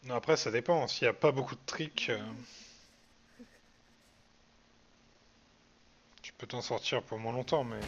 Non, après, ça dépend. S'il n'y a pas beaucoup de tricks, tu peux t'en sortir pour moins longtemps, mais...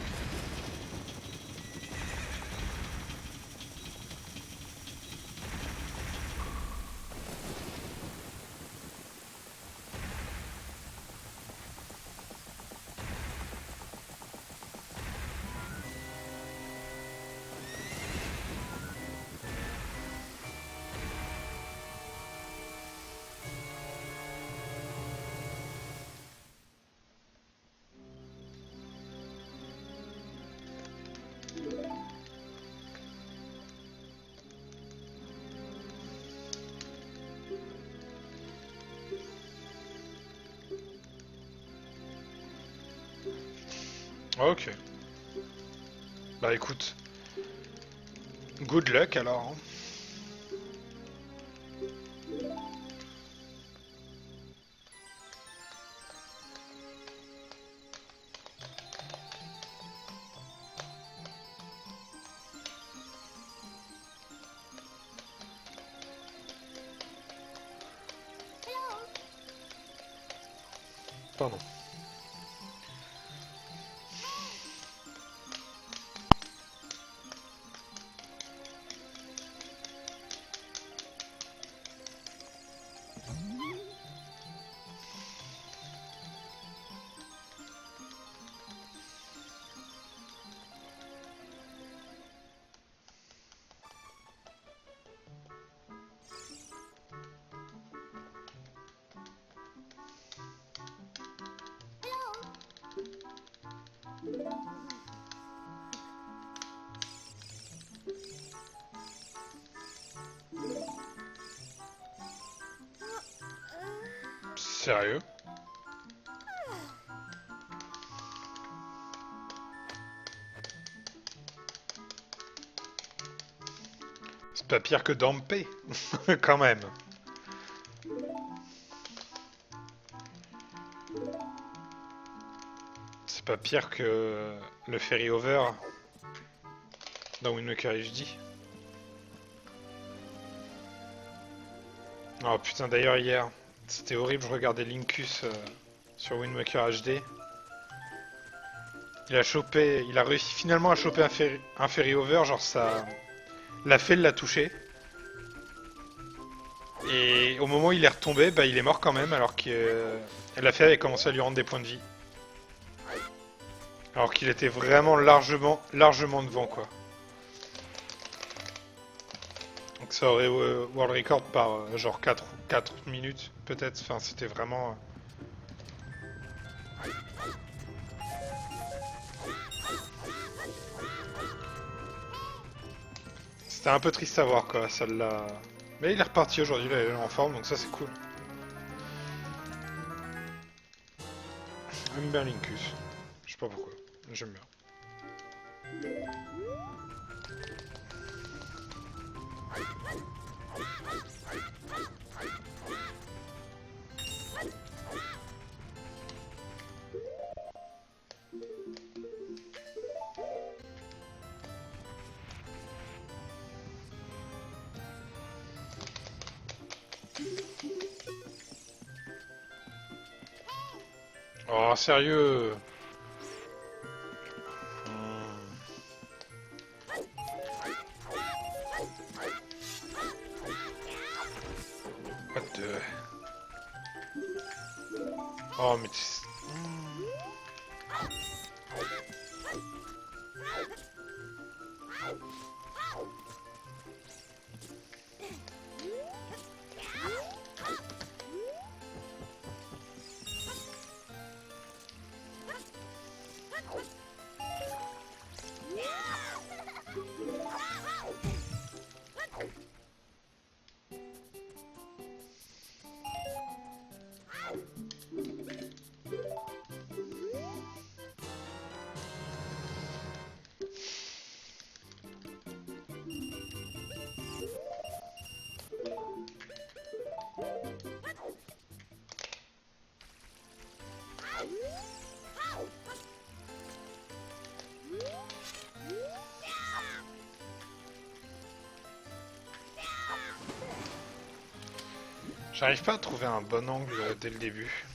Ok. Bah écoute, good luck alors, hein. Pardon. Sérieux? C'est pas pire que Dampé, quand même. C'est pas pire que le Ferry Over dans Wind Waker HD. Oh putain, d'ailleurs hier, c'était horrible, je regardais Linkus sur Wind Waker HD. Il a réussi finalement à choper un ferry over, genre ça, la fée l'a touché. Et au moment où il est retombé, bah il est mort quand même, alors que la fée avait commencé à lui rendre des points de vie. Alors qu'il était vraiment largement devant quoi. Donc ça aurait world record par genre 4 minutes peut-être, enfin c'était vraiment... C'était un peu triste à voir quoi, ça l'a... Mais il est reparti aujourd'hui, il est en forme, donc ça c'est cool. Humberlinkus. Je sais pas pourquoi. J'aime bien. Oh, sérieux. What the... Oh, mais... J'arrive pas à trouver un bon angle dès le début.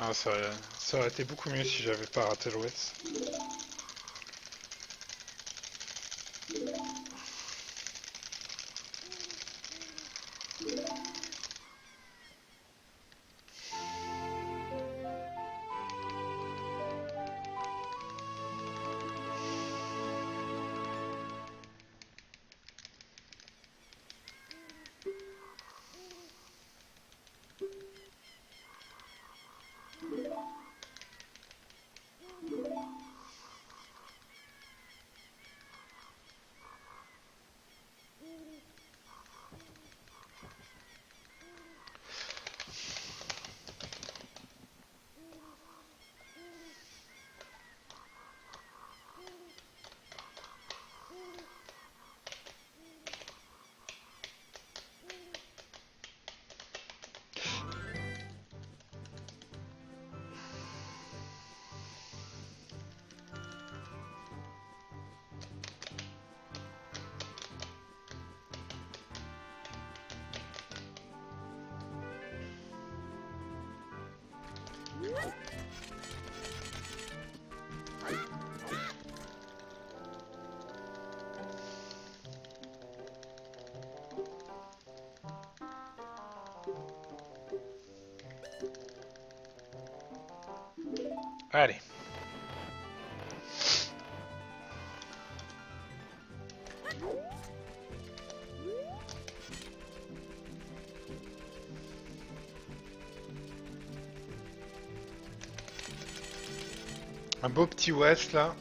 Ah, ça aurait été beaucoup mieux si j'avais pas raté l'Ouest. Allez. Un beau petit West là.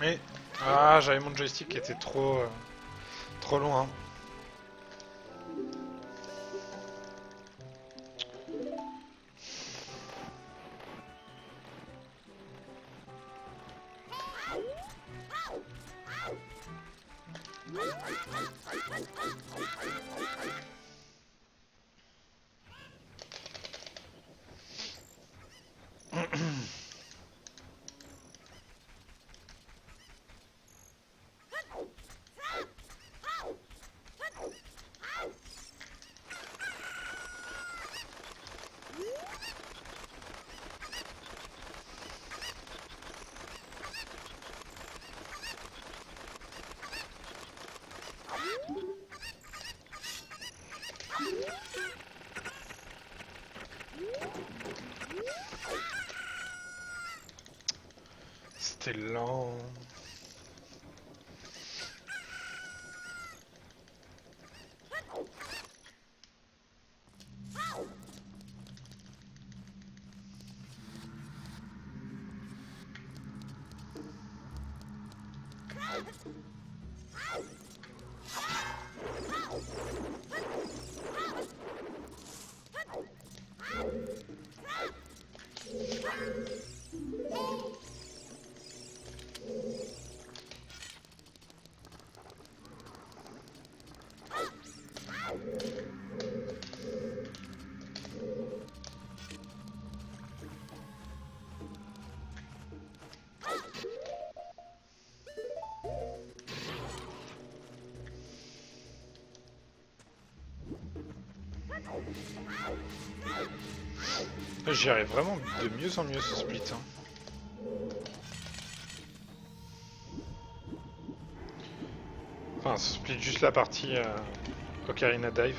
Mais ah, j'avais mon joystick qui était trop loin. C'était lent. J'y arrive vraiment de mieux en mieux ce split. Hein. Enfin, ce split juste la partie Ocarina Dive.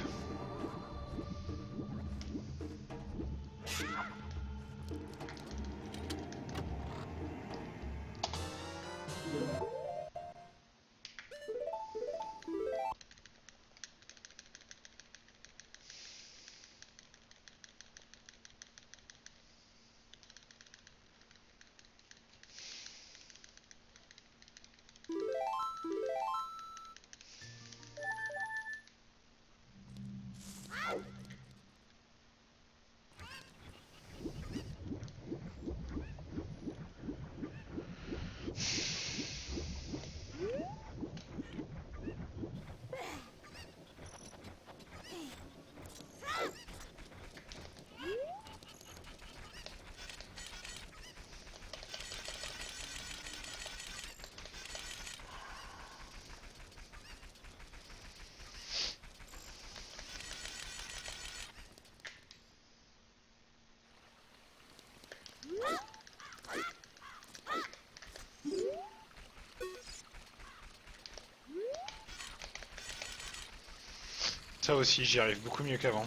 Ça aussi, j'y arrive beaucoup mieux qu'avant.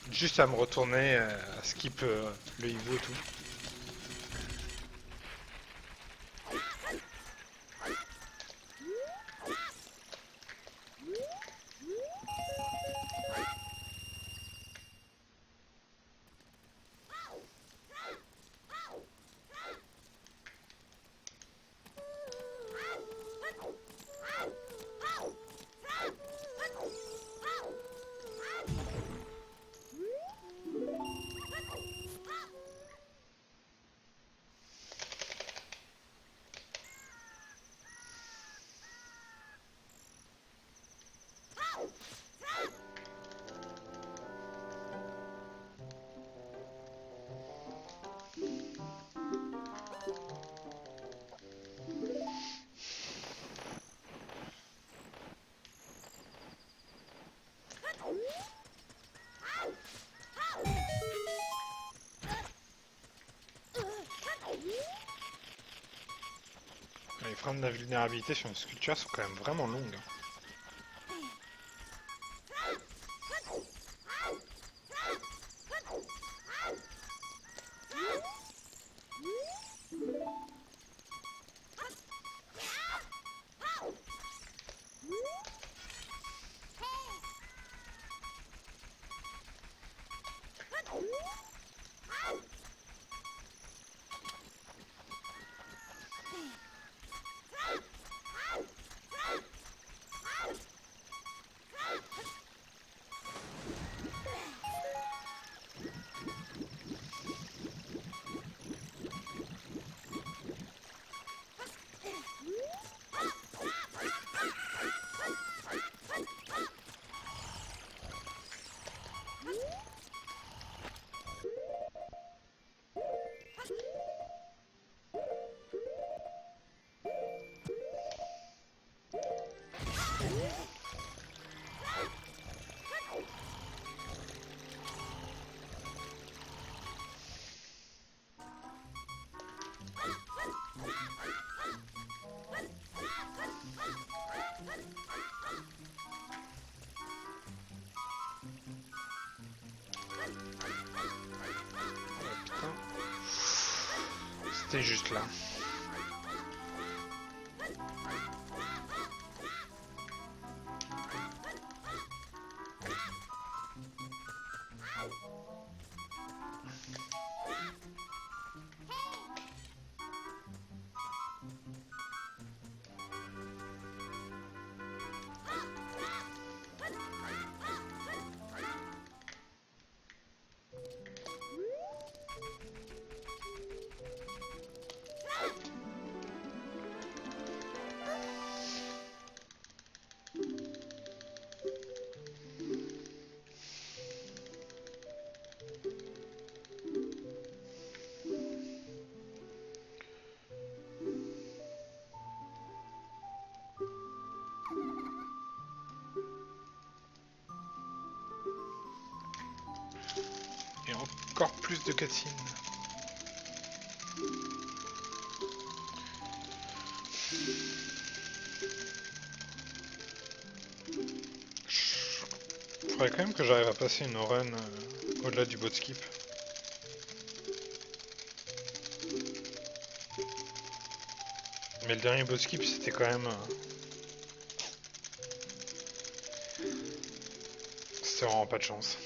Juste à me retourner, à skip le hibou et tout. Les freins de la vulnérabilité sur une sculpture sont quand même vraiment longues. C'était juste là. Et encore plus de cutscenes. Faudrait quand même que j'arrive à passer une run au-delà du bot skip. Mais le dernier bot skip c'était quand même... c'était vraiment pas de chance.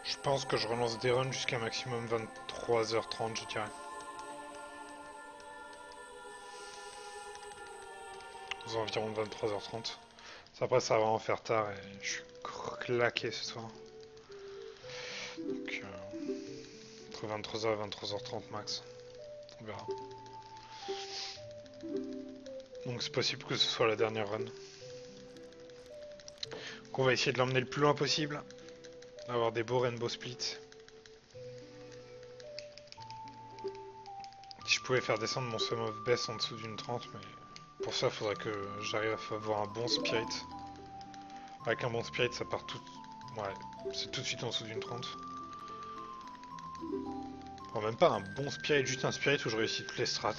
Je pense que je relance des runs jusqu'à maximum 23h30, je dirais. Aux environs de 23h30. Après, ça va en faire tard et je suis claqué ce soir. Donc, entre 23h et 23h30 max. On verra. Donc, c'est possible que ce soit la dernière run. Donc, on va essayer de l'emmener le plus loin possible. Avoir des beaux rainbow splits. Si je pouvais faire descendre mon sum of best en dessous d'une 30, mais pour ça, il faudrait que j'arrive à avoir un bon spirit. Avec un bon spirit, ça part tout. Ouais, c'est tout de suite en dessous d'une 30. Enfin, même pas un bon spirit, juste un spirit où je réussis toutes les strats.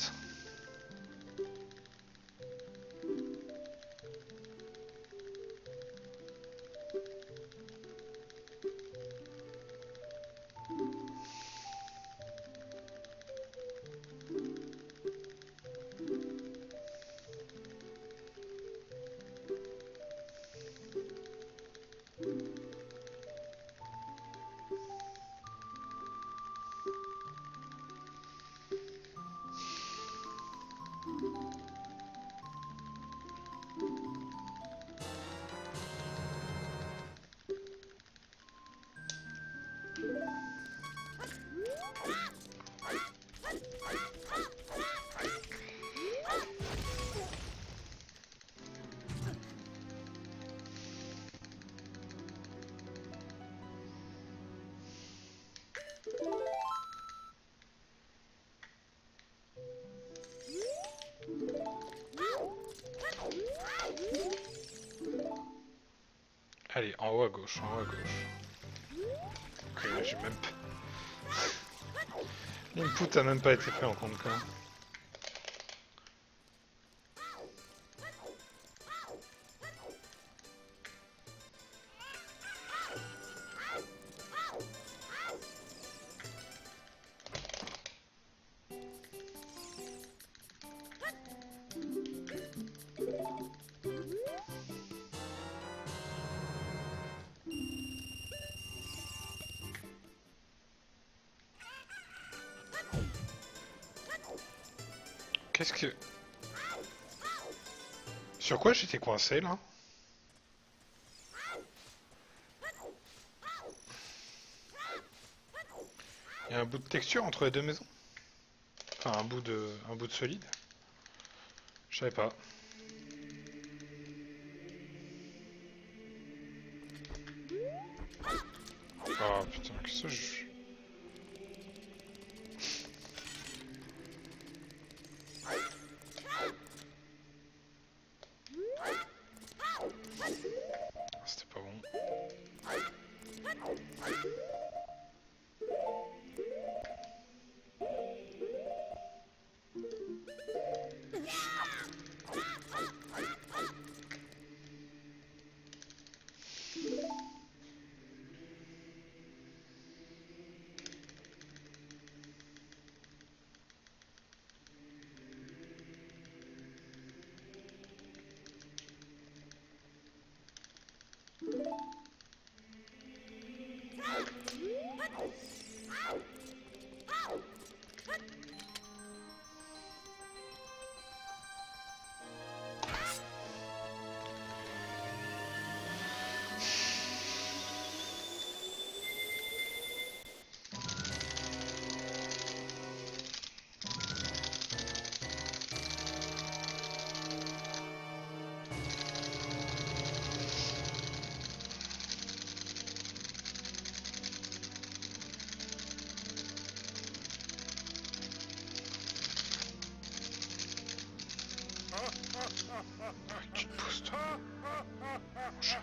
Allez, en haut à gauche, en haut à gauche. Ok, j'ai même pas... L'input a même pas été pris en compte quand même. Qu'est-ce que... Sur quoi j'étais coincé là? Il y a un bout de texture entre les deux maisons? Enfin, un bout de solide? Je savais pas. Oh putain, qu'est-ce que je... C'était pas bon. Tu te pousses toi, mon chat.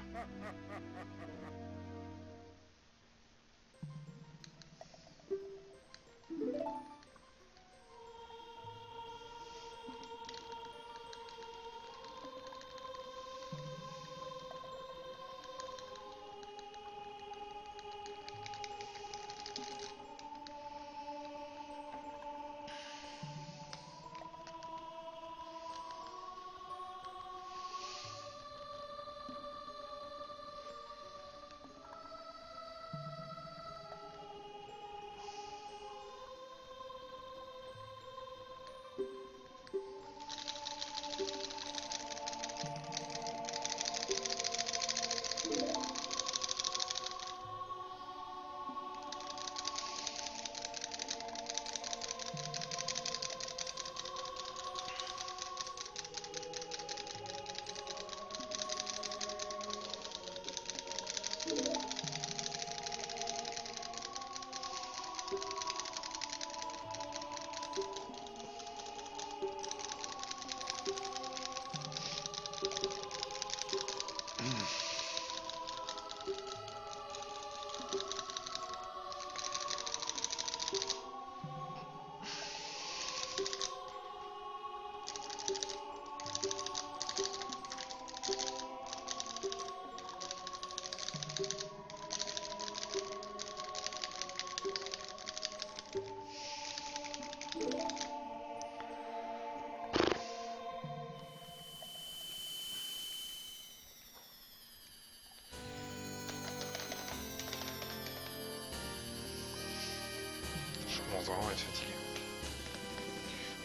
commence vraiment à être fatigué.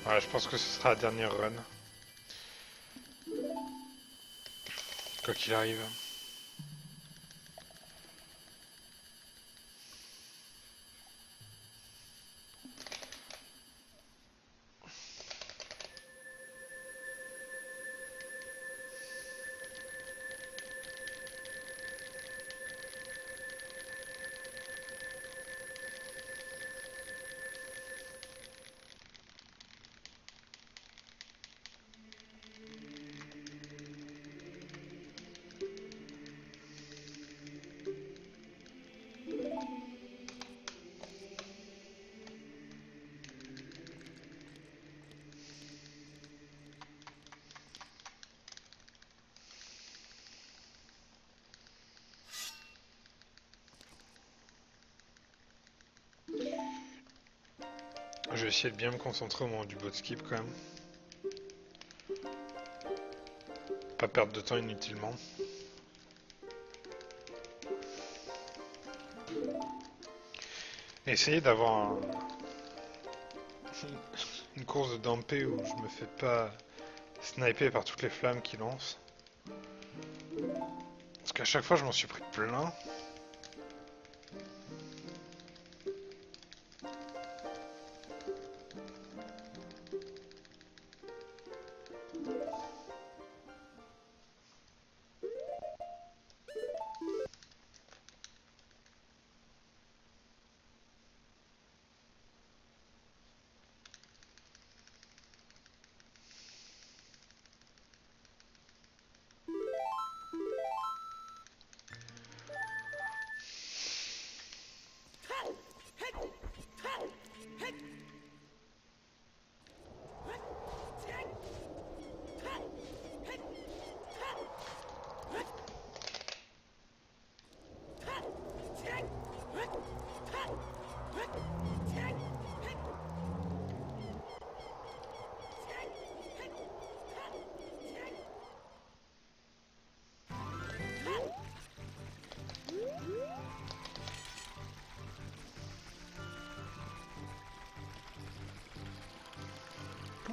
Voilà, je pense que ce sera la dernière run. Quoi qu'il arrive. Je vais essayer de bien me concentrer au moment du bot skip quand même. Pas perdre de temps inutilement. Essayer d'avoir une course de dampé où je me fais pas sniper par toutes les flammes qui lancent. Parce qu'à chaque fois je m'en suis pris plein.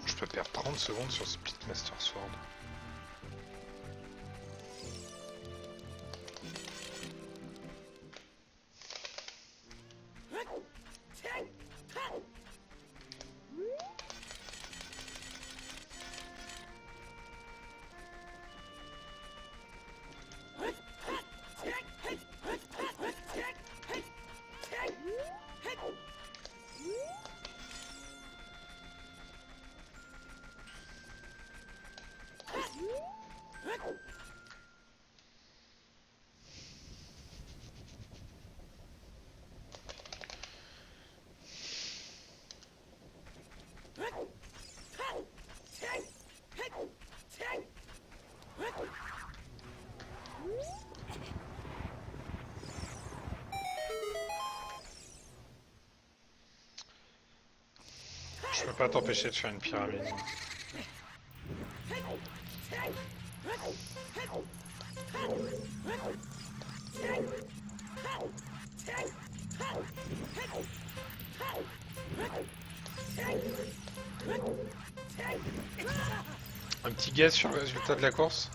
Je peux perdre 30 secondes sur Split Master Sword. Je peux pas t'empêcher de faire une pyramide. Un petit guess sur le résultat de la course?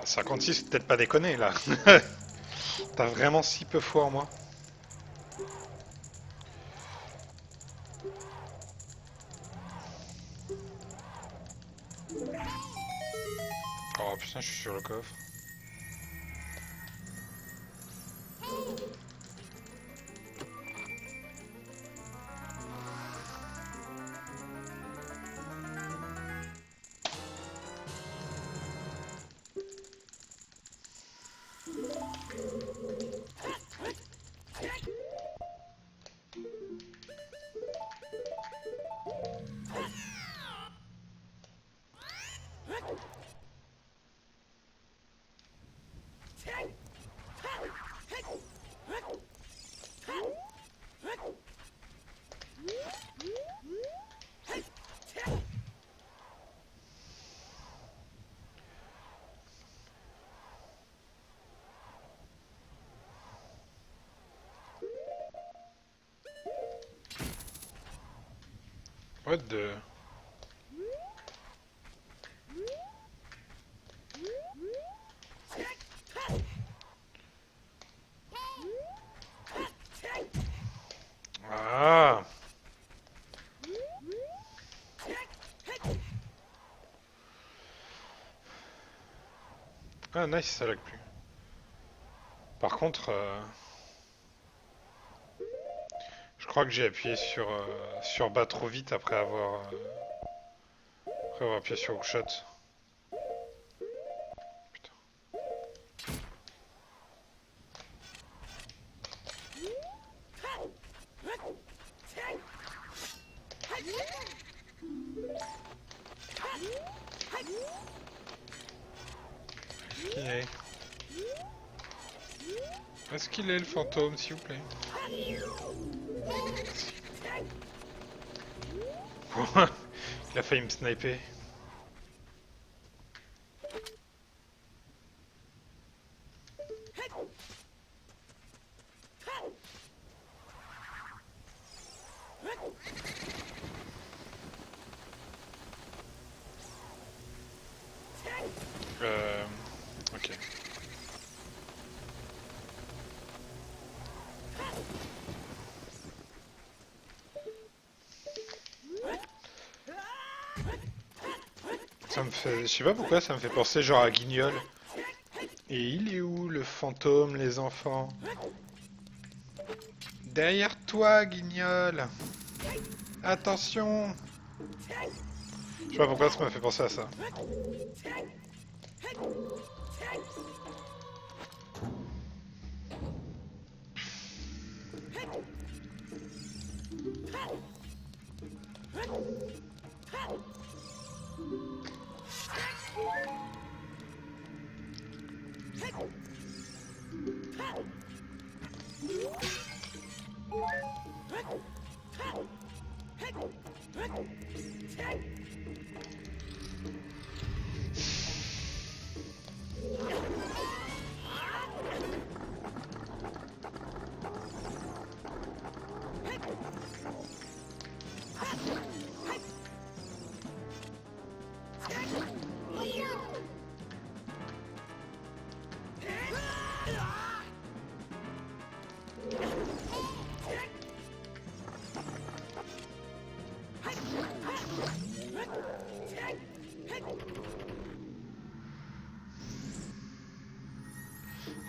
À 56, c'est peut-être pas déconné là. T'as vraiment si peu foi en moi. Oh putain, je suis sur le coffre. What the... Ah. Ah nice, ça lag plus. Par contre, je crois que j'ai appuyé sur bas trop vite après avoir appuyé sur hookshot. Putain. Est-ce qu'il est le fantôme, s'il vous plaît? Il a failli me sniper. Ok. Ça me fait... Je sais pas pourquoi ça me fait penser genre à Guignol. Et il est où le fantôme, les enfants? Derrière toi, Guignol! Attention! Je sais pas pourquoi ça m'a fait penser à ça.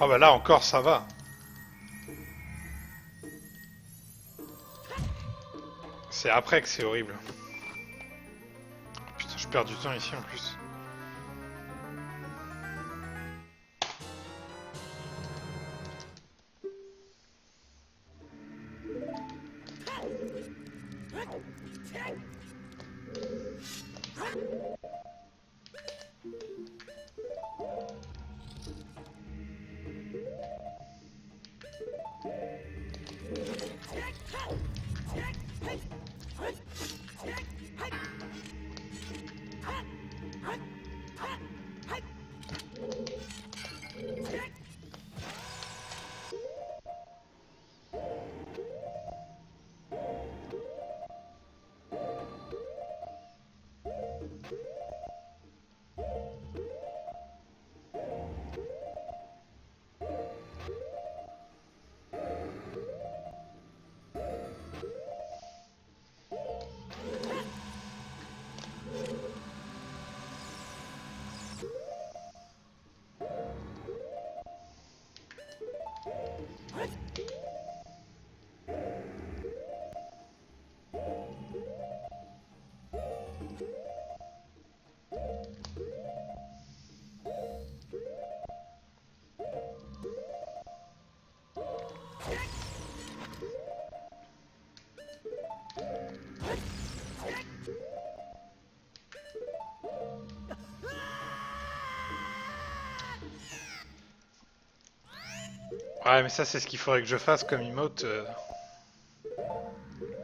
Ah bah là encore ça va. C'est après que c'est horrible. Putain, je perds du temps ici en plus. Ouais, mais ça, c'est ce qu'il faudrait que je fasse comme emote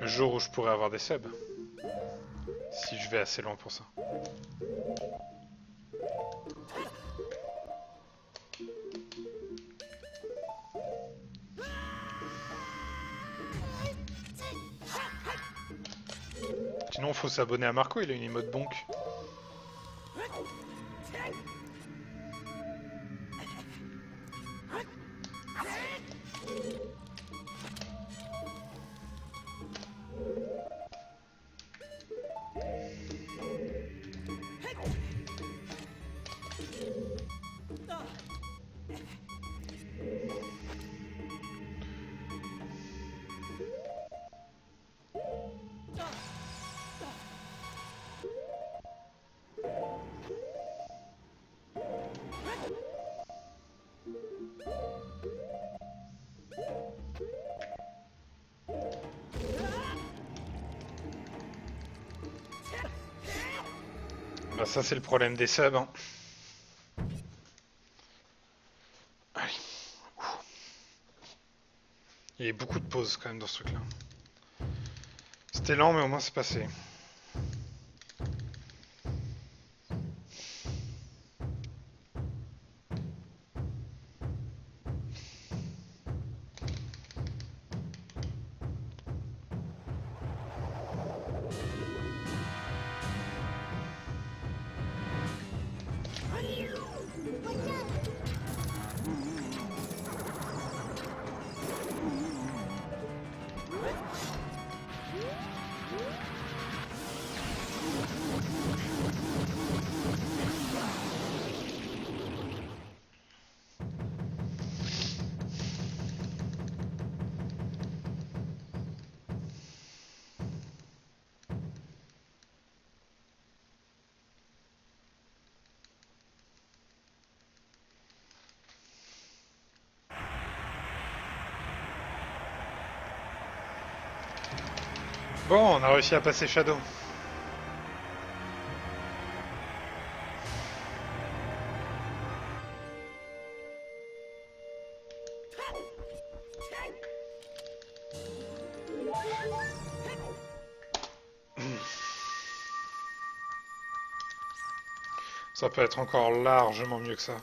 le jour où je pourrais avoir des subs. Si je vais assez loin pour ça. Sinon, faut s'abonner à Marco, il a une emote bonk. Bah ça, c'est le problème des subs. Hein. Allez. Il y a eu beaucoup de pauses quand même dans ce truc-là. C'était lent, mais au moins c'est passé. Bon, on a réussi à passer Shadow. Ça peut être encore largement mieux que ça.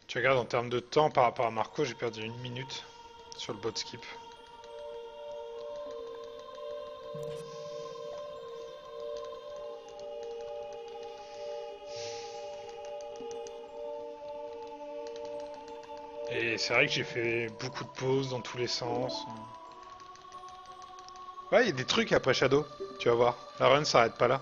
Tu regardes en termes de temps par rapport à Marco, j'ai perdu 1 minute sur le bot skip. Et c'est vrai que j'ai fait beaucoup de pauses dans tous les sens. Ouais, il y a des trucs après Shadow, tu vas voir. La run s'arrête pas là.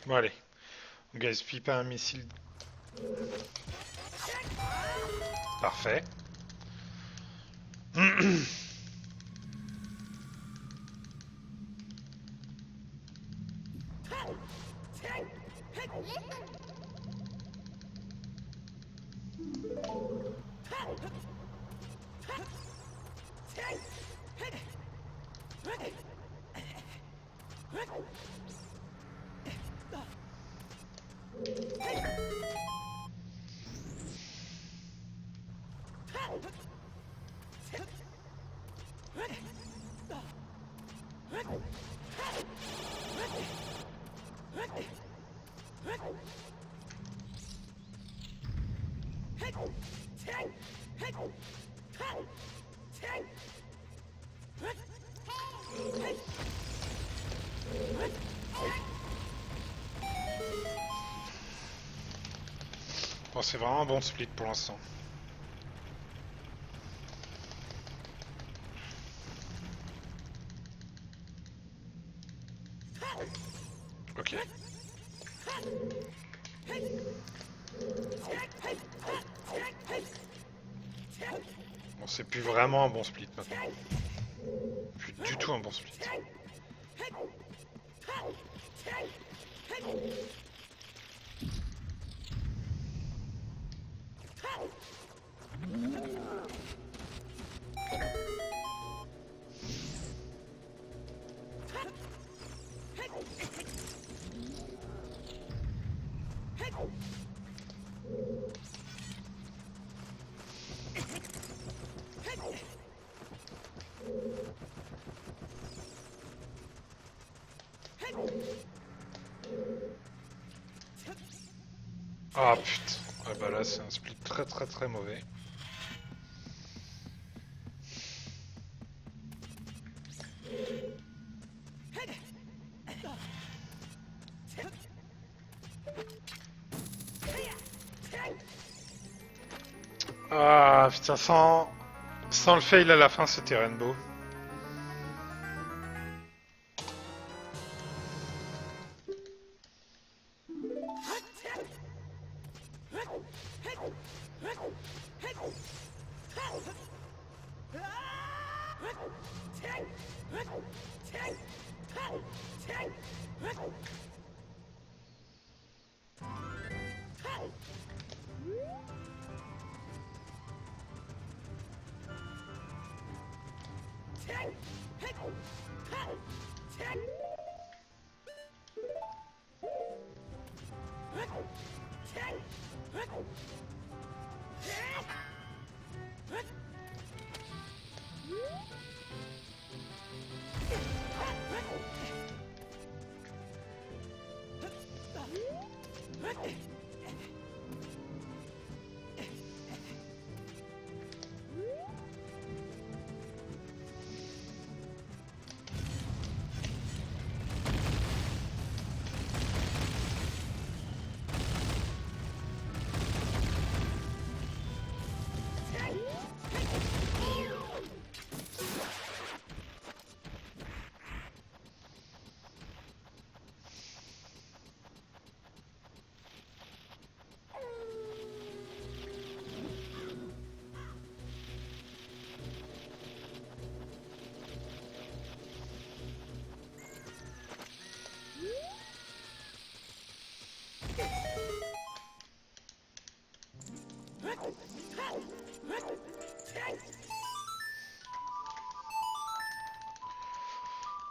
Bon allez, on gaspille pas un missile. Parfait. Bon, c'est vraiment un bon split pour l'instant. Ok. Bon, c'est plus vraiment un bon split maintenant. Plus du tout un bon split. Ah putain. Ah bah là c'est un split très mauvais. Ah putain, sans le fail à la fin c'était Rainbow.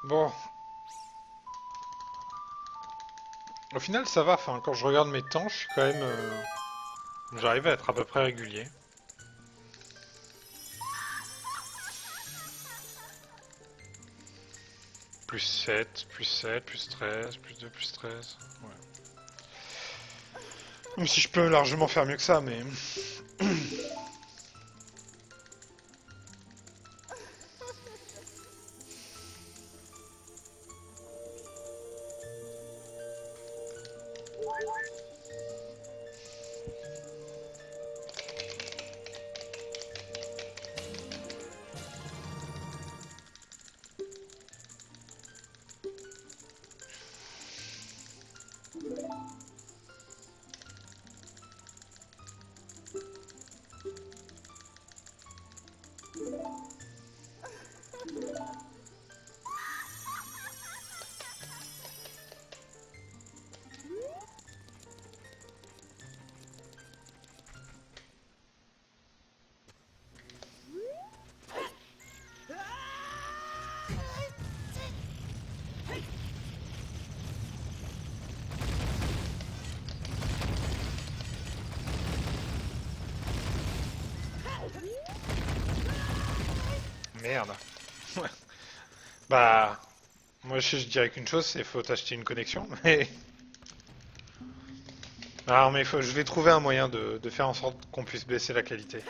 Bon. Au final ça va, enfin quand je regarde mes temps, je suis quand même... j'arrive à être à peu près régulier. Plus 7, plus 13, plus 2, plus 13. Ouais. Même si je peux largement faire mieux que ça, mais... Merde. Bah, moi je dirais qu'une chose, c'est faut t'acheter une connexion, mais... Alors, mais je vais trouver un moyen de faire en sorte qu'on puisse baisser la qualité.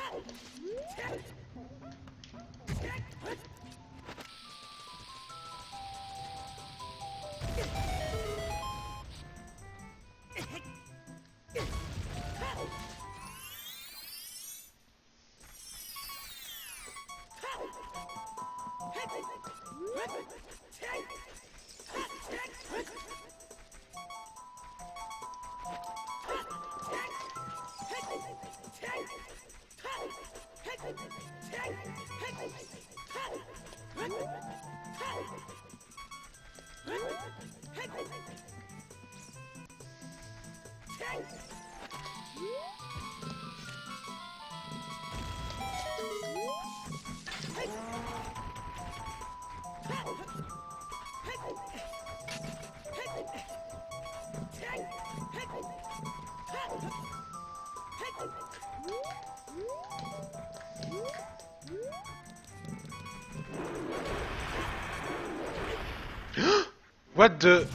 What the...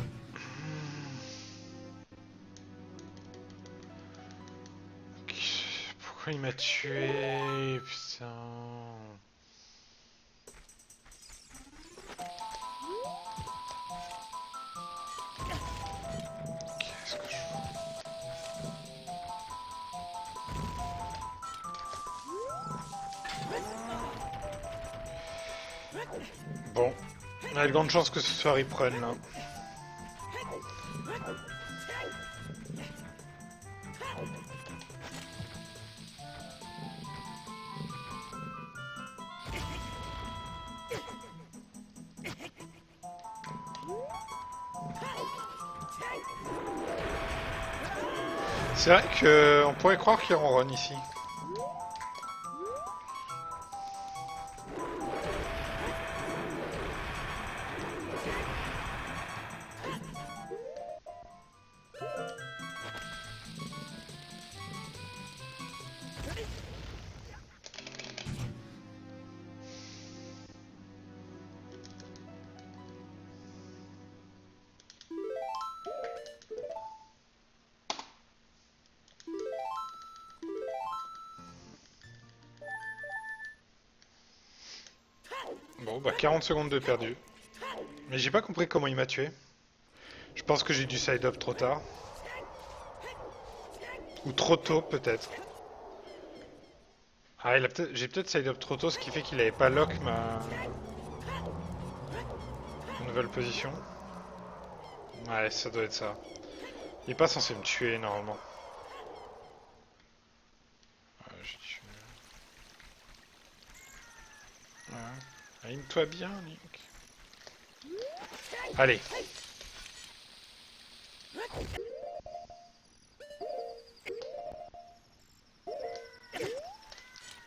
Pourquoi il m'a tué? Putain... Qu'est-ce que je fais? Bon, on a de grandes chances que ce soit Riprun là. C'est vrai qu'on pourrait croire qu'il ronronne ici. Bon, bah 40 secondes de perdu. Mais j'ai pas compris comment il m'a tué. Je pense que j'ai dû side up trop tard. Ou trop tôt, peut-être. Ah, j'ai peut-être side up trop tôt, ce qui fait qu'il avait pas lock ma nouvelle position. Ouais, ça doit être ça. Il est pas censé me tuer, normalement. Ouais, j'ai tué. Ouais. Aime-toi bien, Link. Allez.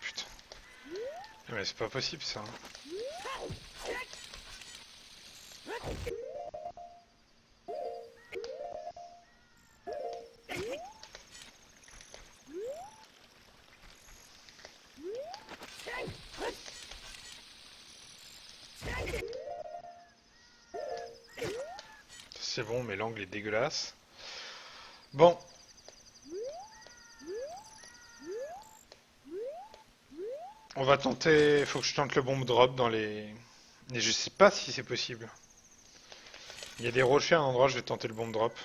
Putain. Mais c'est pas possible, ça. C'est bon, mais l'angle est dégueulasse. Bon. On va tenter... Faut que je tente le bomb drop dans les... Mais je sais pas si c'est possible. Il y a des rochers à un endroit, je vais tenter le bomb drop.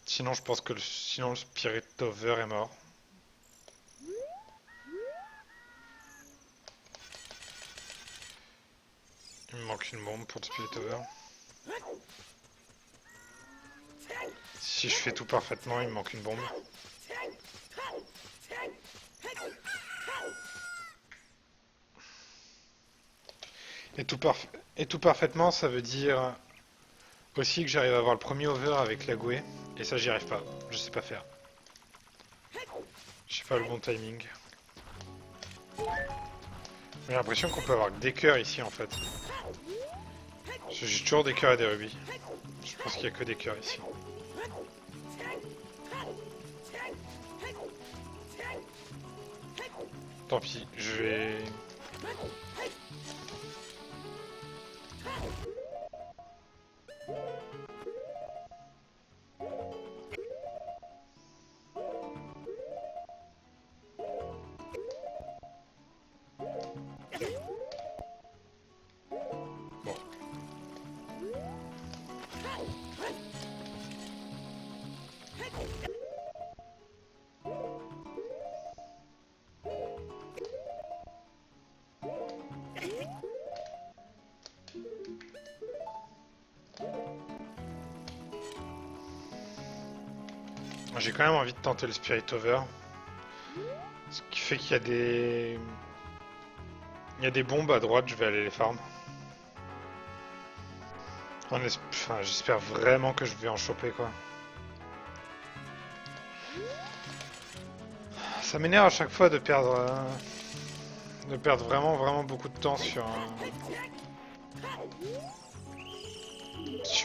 Sinon, je pense que sinon le Spirit Over est mort. Il me manque une bombe pour le Spirit Over. Si je fais tout parfaitement, il me manque une bombe. Et tout parfaitement, ça veut dire aussi que j'arrive à avoir le premier over avec la Gouée. Et ça, j'y arrive pas. Je sais pas faire. J'ai pas le bon timing. J'ai l'impression qu'on peut avoir que des cœurs ici en fait. J'ai toujours des cœurs et des rubis. Je pense qu'il y a que des cœurs ici. Tant pis, je vais J'ai quand même envie de tenter le Spirit Over. Ce qui fait qu'il y a des... Il y a des bombes à droite, je vais aller les farm. Enfin, j'espère vraiment que je vais en choper quoi. Ça m'énerve à chaque fois de perdre vraiment beaucoup de temps sur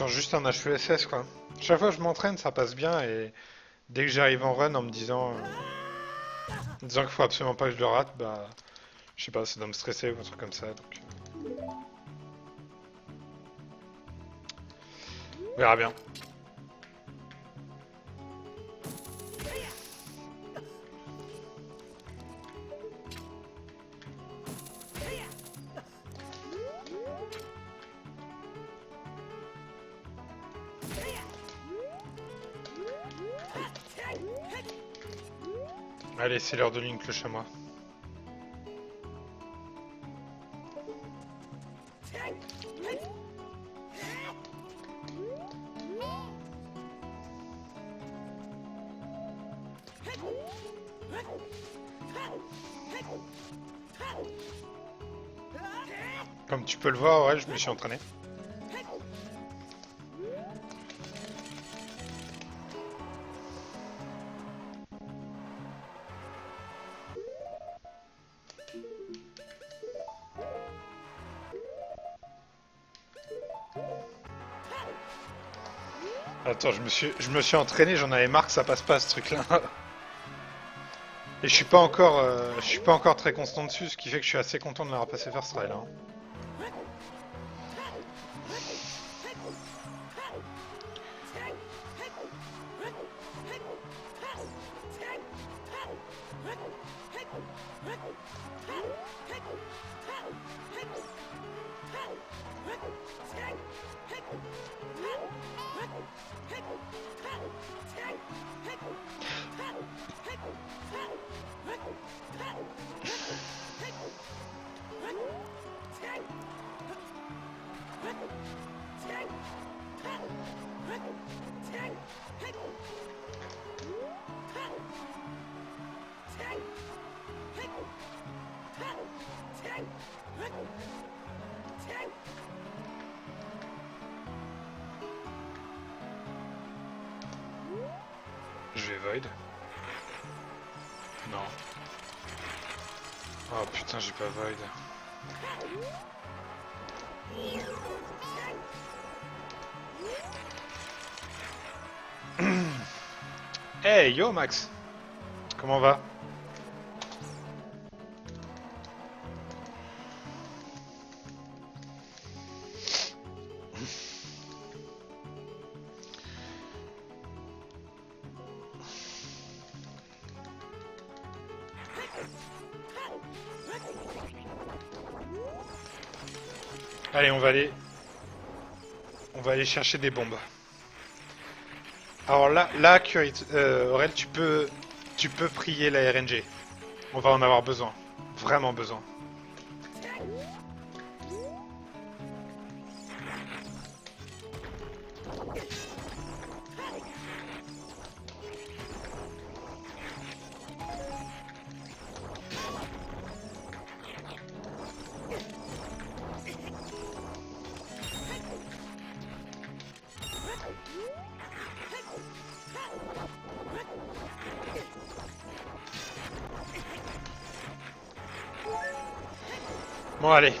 juste un HESS quoi. Chaque fois que je m'entraîne, ça passe bien et dès que j'arrive en run en me disant qu'il faut absolument pas que je le rate, bah je sais pas, ça doit me stresser ou un truc comme ça. Donc, on verra bien. Allez, c'est l'heure de Link le chamois. Comme tu peux le voir, ouais, je me suis entraîné. Attends, je me suis entraîné, j'en avais marre que ça passe pas ce truc-là. Et je suis pas encore très constant dessus, ce qui fait que je suis assez content de l'avoir passé first try là. Je vais void. Non. Oh putain, j'ai pas void. Hey yo Max, comment va? Allez, on va aller chercher des bombes. Alors là, Aurel, tu peux prier la RNG. On va en avoir besoin, vraiment besoin. Bon allez.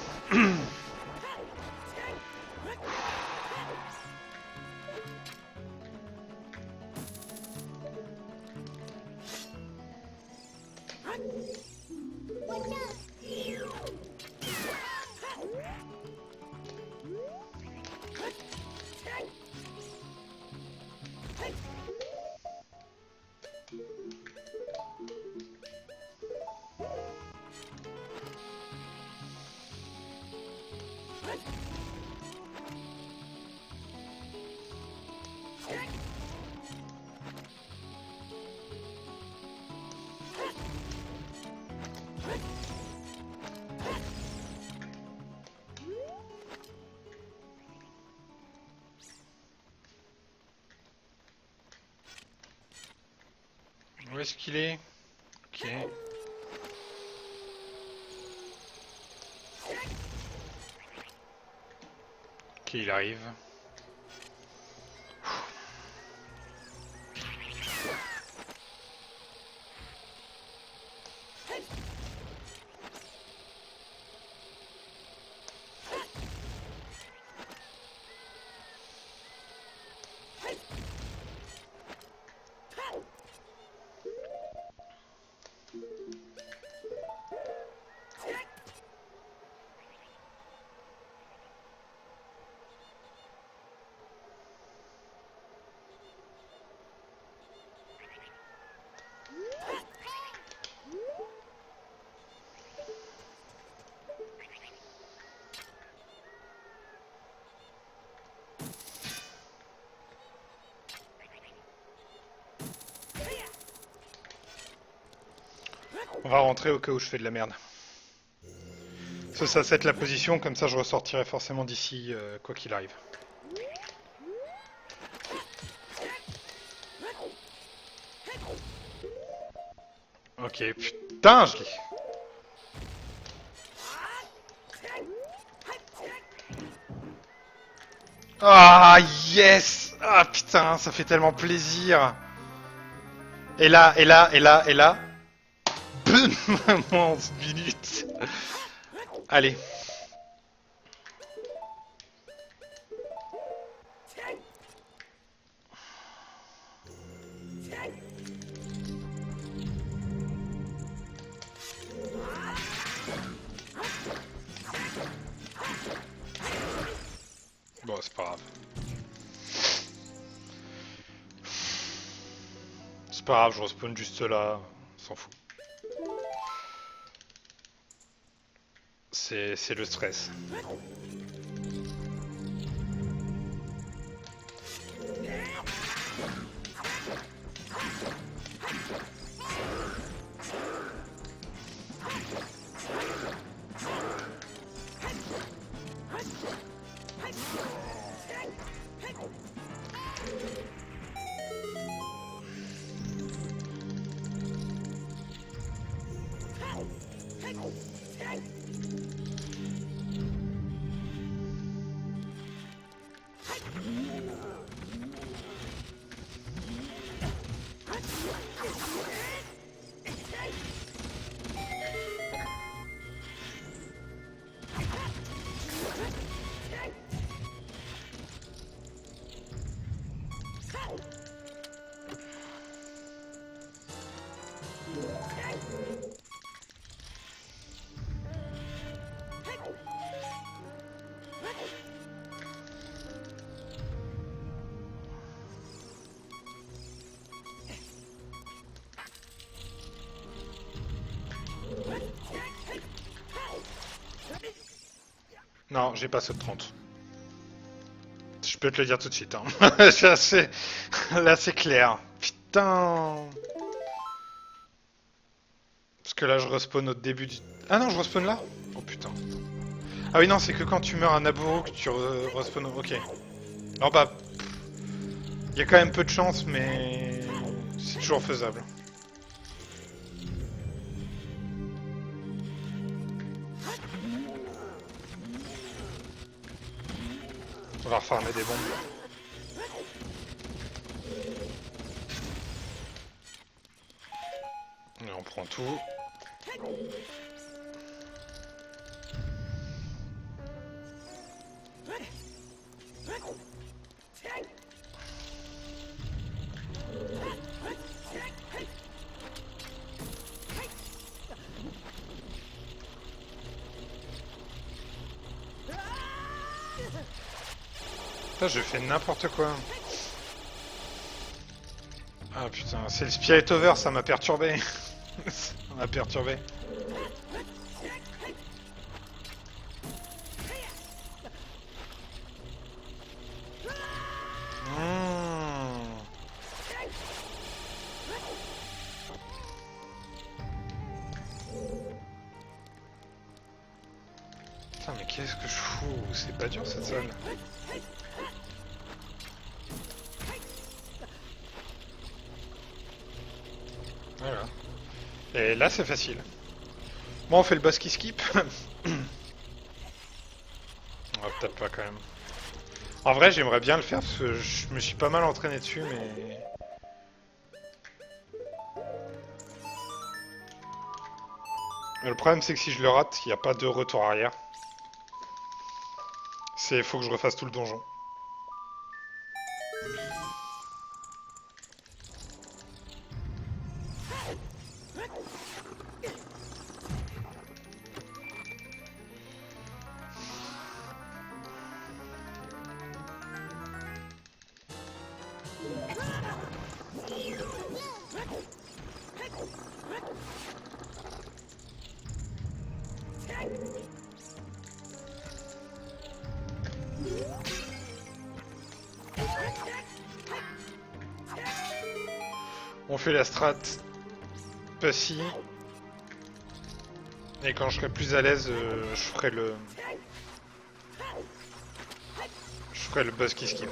Où est-ce qu'il est? Ok. Ok, il arrive. On va rentrer au cas où je fais de la merde. Ça c'est la position, comme ça je ressortirai forcément d'ici quoi qu'il arrive. Ok, putain, je l'ai. Ah, yes! Ah, putain, ça fait tellement plaisir! Et là, et là, et là, et là. Moins 11 minutes. Allez. Bon, c'est pas grave. C'est pas grave, je respawn juste là. On s'en fout. C'est le stress. Non, j'ai pas saut de 30. Je peux te le dire tout de suite. Hein. Là, c'est clair. Putain. Parce que là, je respawn au début du... Ah non, je respawn là? Oh putain. Ah oui, non, c'est que quand tu meurs à Naboo que tu respawn... Ok. Non, bah... Il y a quand même peu de chance, mais... C'est toujours faisable. On va refarmer des bombes. Et on prend tout. Putain, je fais n'importe quoi. Ah putain, c'est le Spirit Over, ça m'a perturbé. Ça m'a perturbé. Putain, mais qu'est-ce que je fous? C'est pas dur cette zone. Voilà. Et là, c'est facile. Bon, on fait le boss qui skip. Oh, peut-être pas quand même. En vrai, j'aimerais bien le faire parce que je me suis pas mal entraîné dessus, mais... Le problème, c'est que si je le rate, il n'y a pas de retour arrière. Faut que je refasse tout le donjon. On fait la strat Pussy. Et quand je serai plus à l'aise, je ferai le... Je ferai le boss qui skip.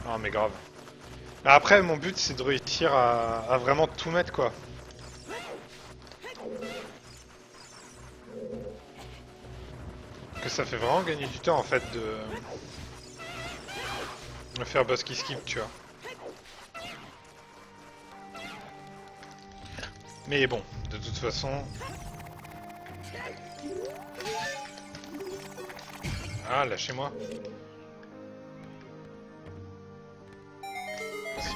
Ah mais grave. Après, mon but, c'est de réussir à vraiment tout mettre, quoi. Que ça fait vraiment gagner du temps, en fait, de faire boss qui skip, tu vois. Mais bon, de toute façon... Ah, lâchez-moi. Merci.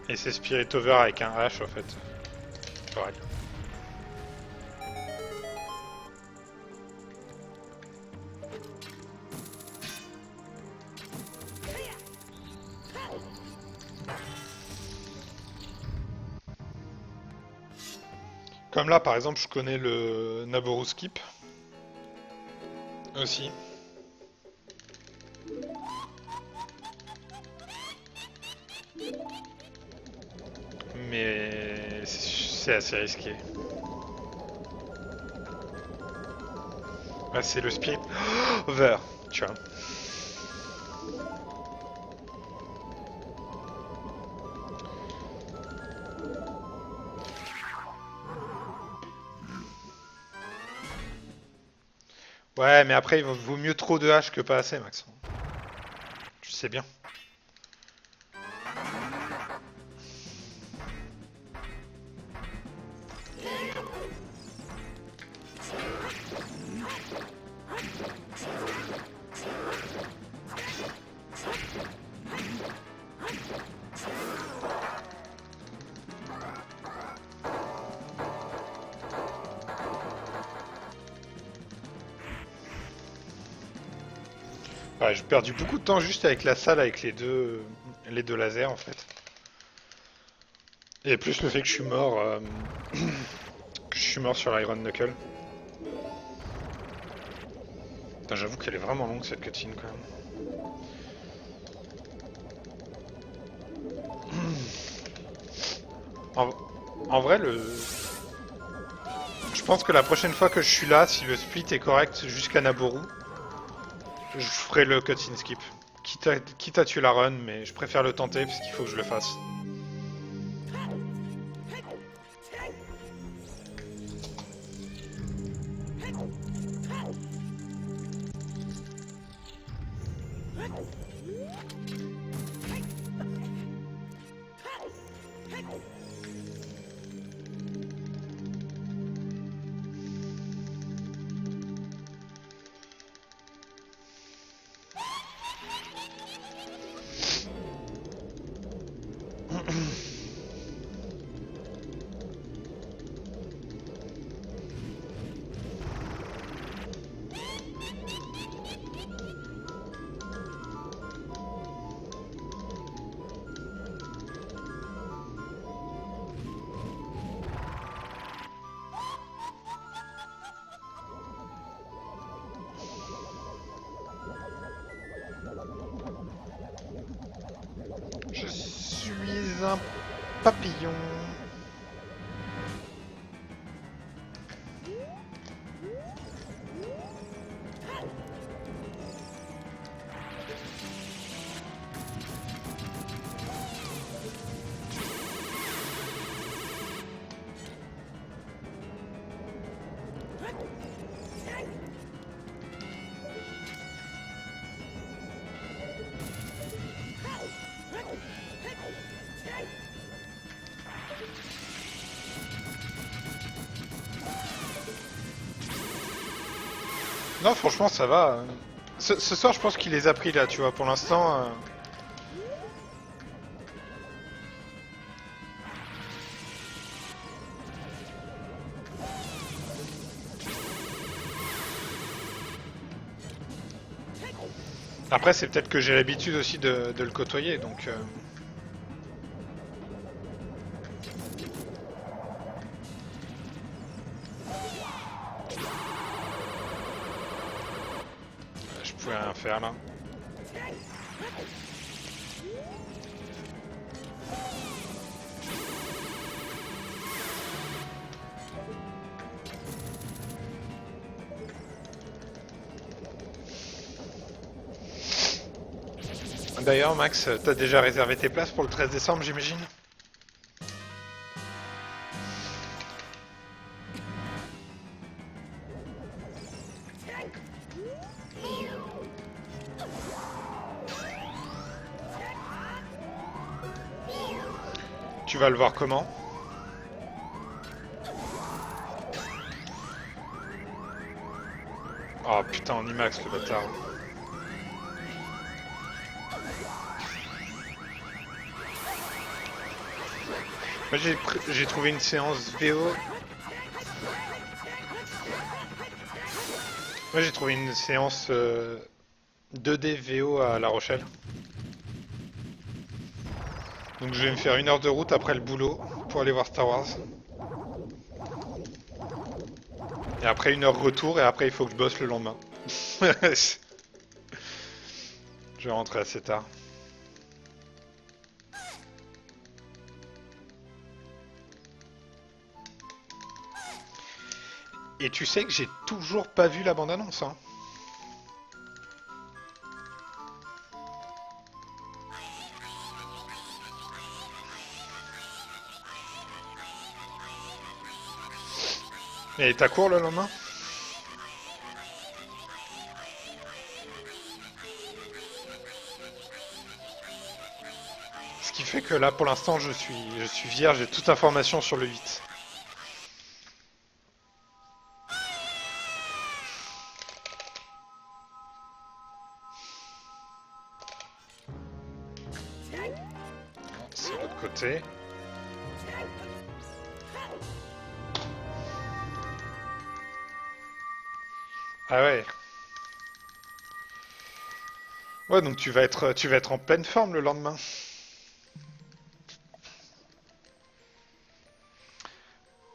Et c'est Spirit Over avec un H, en fait. Pareil. Comme là, par exemple, je connais le Naboru Skip. Aussi. Mais c'est assez risqué. Ah, c'est le Spirit Over, tu vois. Ouais, mais après, il vaut mieux trop de hache que pas assez, Max. Tu sais bien. Ouais, j'ai perdu beaucoup de temps juste avec la salle, avec les deux lasers, en fait. Et plus le fait que je suis mort, que je suis mort sur Iron Knuckle. Putain, j'avoue qu'elle est vraiment longue cette cutscene quand même. En, en vrai, je pense que la prochaine fois que je suis là, si le split est correct jusqu'à Naboru, je ferai le cutscene skip. Quitte à tuer la run, mais je préfère le tenter parce qu'il faut que je le fasse. un papillon. Non, franchement, ça va. Ce soir, je pense qu'il les a pris là, tu vois. Pour l'instant, après, c'est peut-être que j'ai l'habitude aussi de le côtoyer, donc je pouvais rien faire là. D'ailleurs, Max, t'as déjà réservé tes places pour le 13 décembre, j'imagine? Tu vas le voir comment? Oh putain, en IMAX, le bâtard. Moi, j'ai trouvé une séance VO. Moi, j'ai trouvé une séance 2D VO à La Rochelle. Donc, je vais me faire 1 heure de route après le boulot pour aller voir Star Wars. Et après 1 heure retour, et après, il faut que je bosse le lendemain. Je vais rentrer assez tard. Et tu sais que j'ai toujours pas vu la bande-annonce, hein. Et t'as cours le lendemain? Ce qui fait que là, pour l'instant, je suis vierge, j'ai toute information sur le 8. C'est l'autre côté. Ah ouais. Ouais, donc tu vas être en pleine forme le lendemain.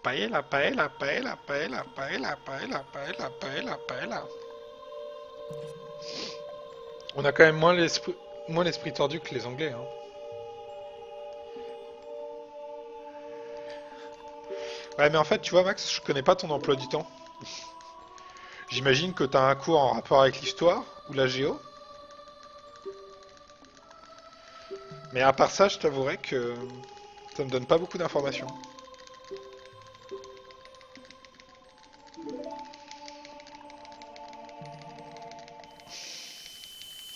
Paella, paella, paella, paella, paella, paella, paella, paella, paella. On a quand même moins l'esprit tordu que les Anglais, hein. Ouais, mais en fait, tu vois, Max, je connais pas ton emploi du temps. J'imagine que t'as un cours en rapport avec l'histoire ou la géo. Mais à part ça, je t'avouerai que ça me donne pas beaucoup d'informations.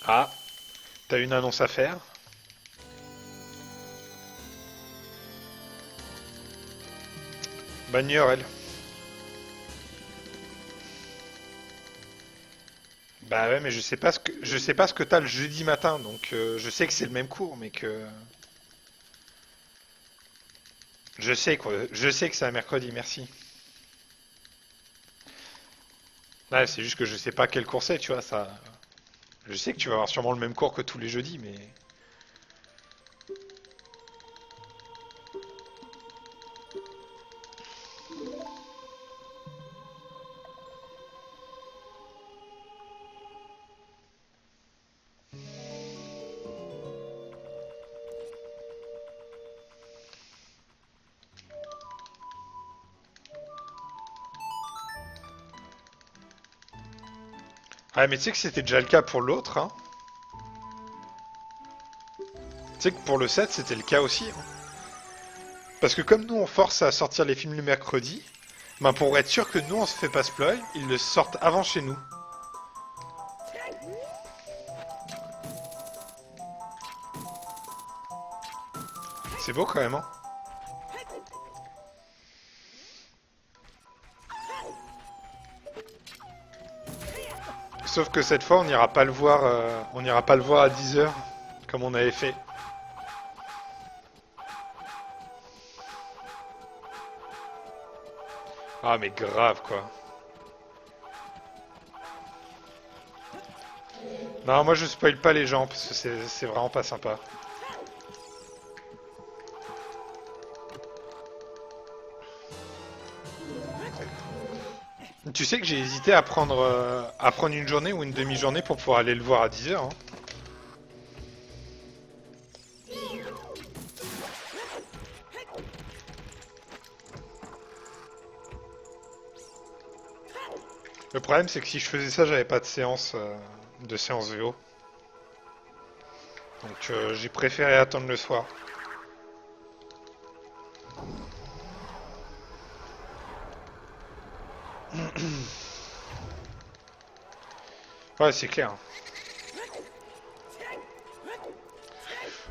Ah, t'as une annonce à faire? Bonne nuit, Aurel. Bah ouais, mais je sais pas ce que t'as le jeudi matin, donc je sais que c'est le même cours, mais que je sais que c'est un mercredi. Merci. Ouais, c'est juste que je sais pas quel cours c'est, tu vois ça. Je sais que tu vas avoir sûrement le même cours que tous les jeudis, mais Ah mais tu sais que c'était déjà le cas pour l'autre, hein. Tu sais que pour le 7 c'était le cas aussi, hein. Parce que comme nous on force à sortir les films le mercredi, ben pour être sûr que nous on se fait pas spoil, ils le sortent avant chez nous. C'est beau quand même, hein. Sauf que cette fois on n'ira pas le voir, on n'ira pas le voir à 10 h comme on avait fait. Ah mais grave quoi. Non, moi je spoil pas les gens parce que c'est vraiment pas sympa. Tu sais que j'ai hésité à prendre une journée ou une demi-journée pour pouvoir aller le voir à 10 h, hein. Le problème c'est que si je faisais ça, j'avais pas de séance VO. Donc j'ai préféré attendre le soir. Ouais, c'est clair.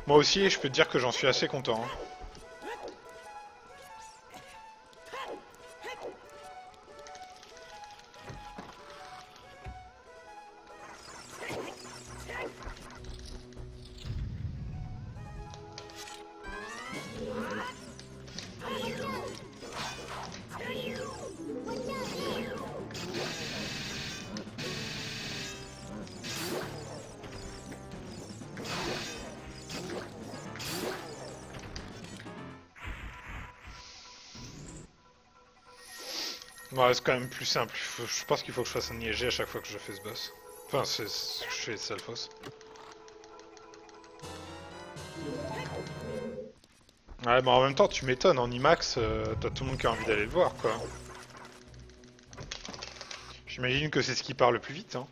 Moi aussi, je peux te dire que j'en suis assez content, hein. Ouais, c'est quand même plus simple. Je pense qu'il faut que je fasse un ISG à chaque fois que je fais ce boss. Enfin, je fais Salfos. Ouais, mais en même temps, tu m'étonnes, en IMAX, t'as tout le monde qui a envie d'aller le voir, quoi. J'imagine que c'est ce qui part le plus vite, hein.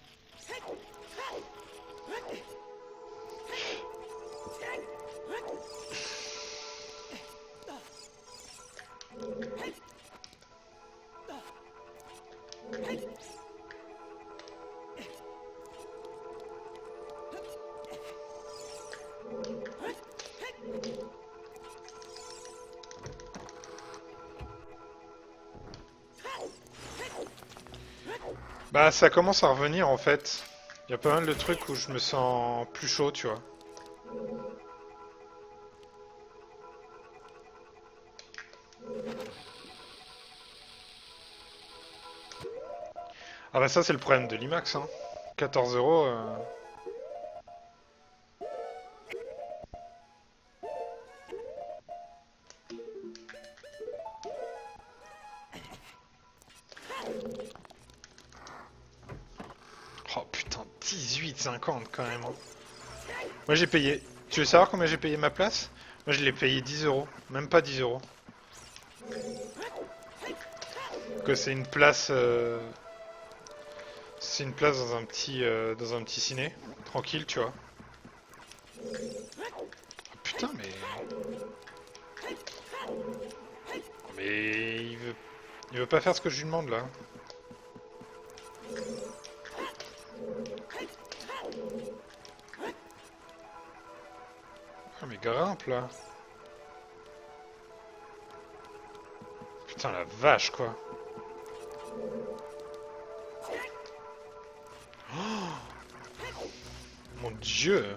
Bah, ça commence à revenir, en fait. Il y a pas mal de trucs où je me sens plus chaud, tu vois. Ah bah ça, c'est le problème de l'IMAX, hein. 14 euros. Oh putain, 18,50 quand même, hein. Moi j'ai payé. Tu veux savoir combien j'ai payé ma place? Moi je l'ai payé 10 euros. Même pas 10 euros. Que c'est une place. C'est une place dans un petit ciné. Tranquille, tu vois. Oh, putain, mais. Mais il veut pas faire ce que je lui demande là. Ah, mais grimpe là. Putain, la vache quoi. Mon dieu.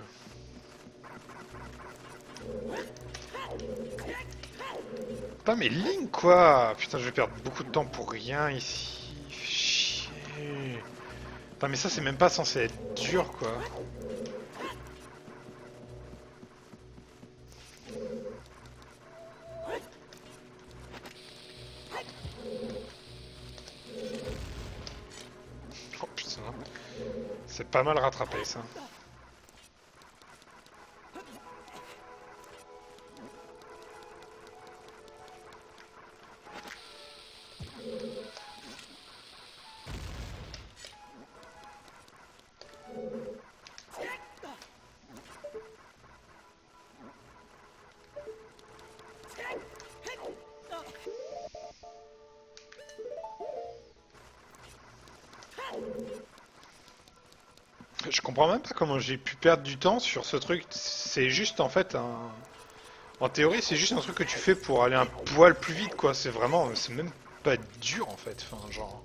Putain, mais Link quoi. Putain, je vais perdre beaucoup de temps pour rien ici. Chier. Putain, mais ça c'est même pas censé être dur quoi. Oh putain. C'est pas mal rattrapé ça. Je comprends même pas comment j'ai pu perdre du temps sur ce truc. C'est juste en fait un... En théorie, c'est juste un truc que tu fais pour aller un poil plus vite, quoi. C'est vraiment... C'est même pas dur, en fait. Enfin, genre...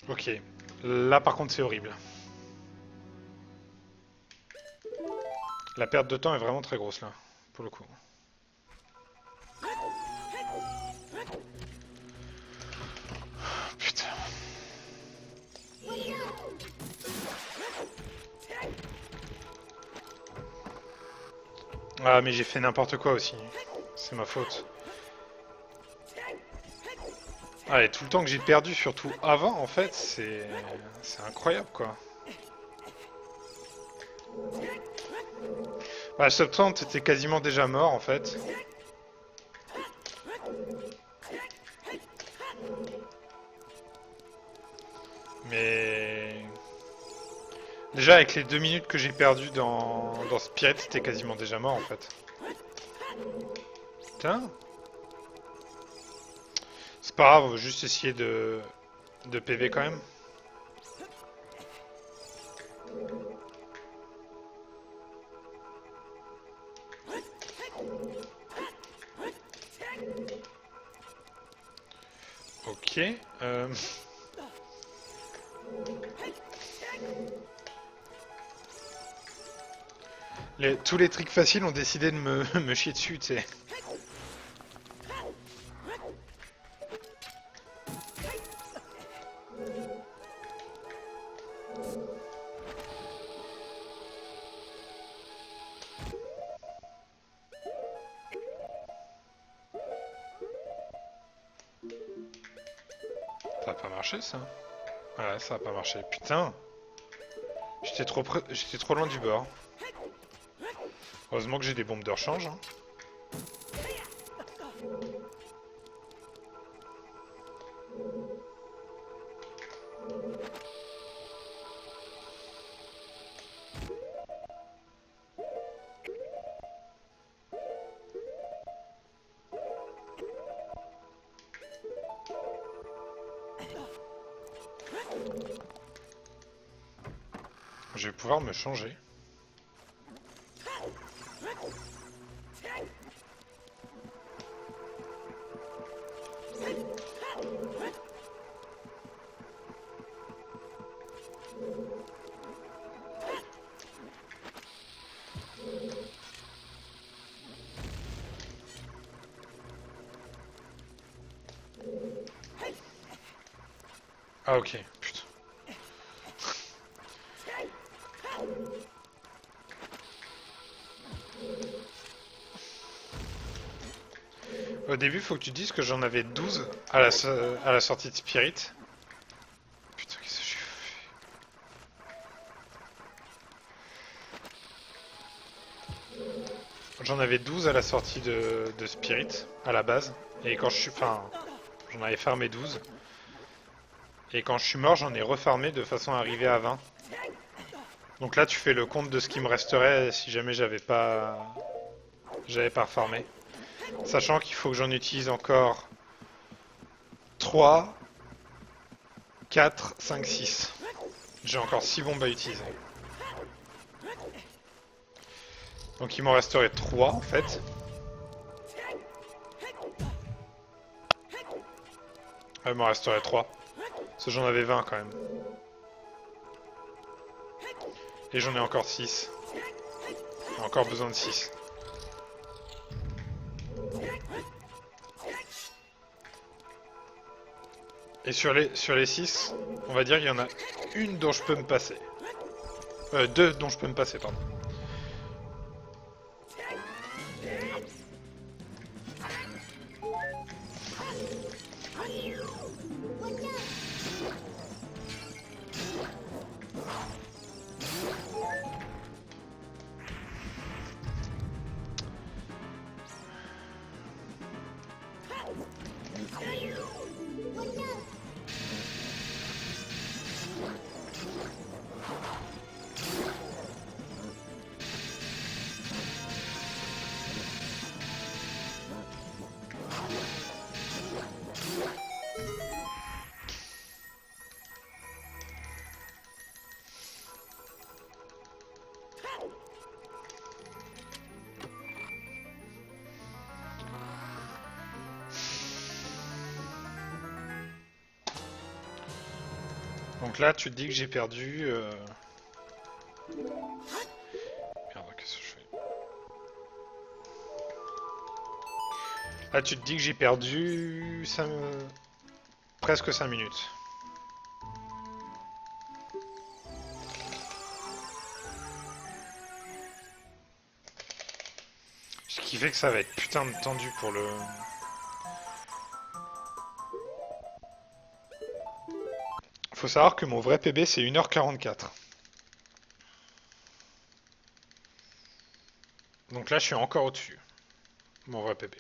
Ok. Là, par contre, c'est horrible. La perte de temps est vraiment très grosse, là. Pour le coup. Putain. Ah, mais j'ai fait n'importe quoi aussi. C'est ma faute. Ah, et tout le temps que j'ai perdu, surtout avant, en fait, c'est incroyable, quoi. Bah, Subtante était quasiment déjà mort, en fait. Mais... Déjà, avec les 2 minutes que j'ai perdues dans Spirit, c'était quasiment déjà mort, en fait. Putain. C'est pas grave, on va juste essayer de PV quand même. Ok. Tous les tricks faciles ont décidé de me chier dessus, tu sais. Ça a pas marché, ça. Ouais, ça a pas marché. Putain. J'étais trop loin du bord. Heureusement que j'ai des bombes de rechange. Hein. Je vais pouvoir me changer. Ah ok, putain. Au début, faut que tu dises que j'en avais 12 à la sortie de Spirit. Putain, qu'est-ce que j'ai fait? J'en avais 12 à la sortie de Spirit, à la base. Et quand je suis... Enfin, j'en avais farmé 12. Et quand je suis mort, j'en ai refarmé de façon à arriver à 20. Donc là, tu fais le compte de ce qui me resterait si jamais j'avais pas farmé. Sachant qu'il faut que j'en utilise encore 3, 4, 5, 6. J'ai encore 6 bombes à utiliser. Donc il m'en resterait 3 en fait. Il m'en resterait 3. Parce que j'en avais 20 quand même. Et j'en ai encore 6. J'ai encore besoin de 6. Et sur les 6, on va dire qu'il y en a une dont je peux me passer. Deux dont je peux me passer, pardon. Donc là, tu te dis que j'ai perdu... Merde, qu'est-ce que je fais? Là, tu te dis que j'ai perdu... presque 5 minutes. Ce qui fait que ça va être putain de tendu pour le... Faut savoir que mon vrai PB c'est 1h44. Donc là je suis encore au-dessus. Mon vrai PB.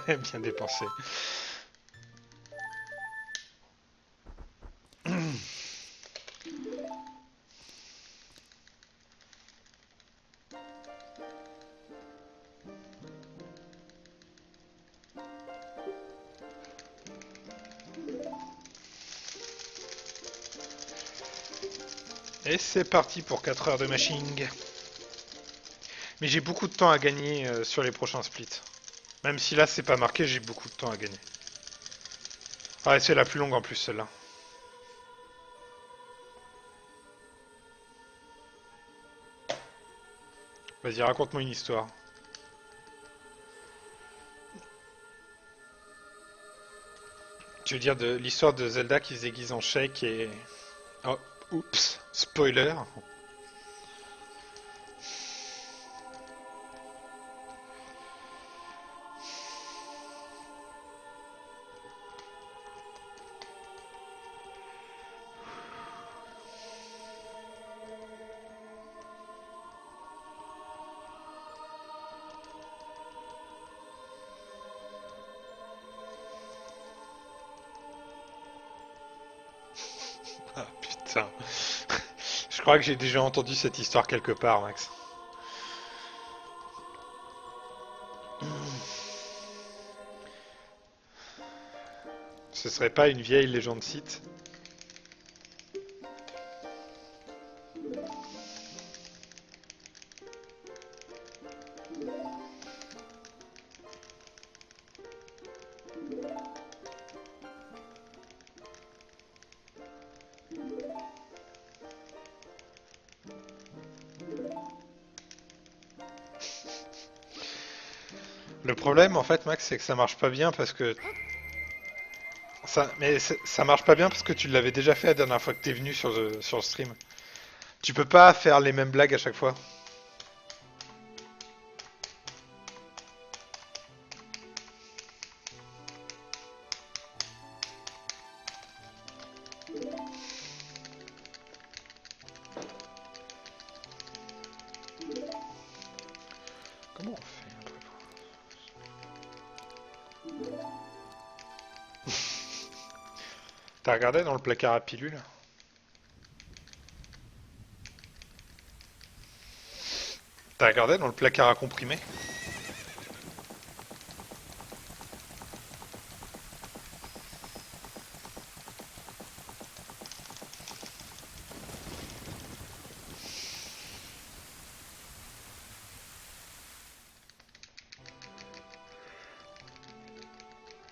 Bien dépensé. Et c'est parti pour 4 heures de mashing. Mais j'ai beaucoup de temps à gagner sur les prochains splits. Même si là c'est pas marqué, j'ai beaucoup de temps à gagner. Ah, et c'est la plus longue en plus celle-là. Vas-y, raconte-moi une histoire. Tu veux dire de l'histoire de Zelda qui se déguise en Sheik et... Oh, oups, spoiler. Ah putain. Je crois que j'ai déjà entendu cette histoire quelque part, Max. Ce serait pas une vieille légende site? Le problème, en fait, Max, c'est que ça marche pas bien parce que... ça marche pas bien parce que tu l'avais déjà fait la dernière fois que t'es venu sur le stream. Tu peux pas faire les mêmes blagues à chaque fois. Comment on fait après? T'as regardé dans le placard à pilules? T'as regardé dans le placard à comprimés?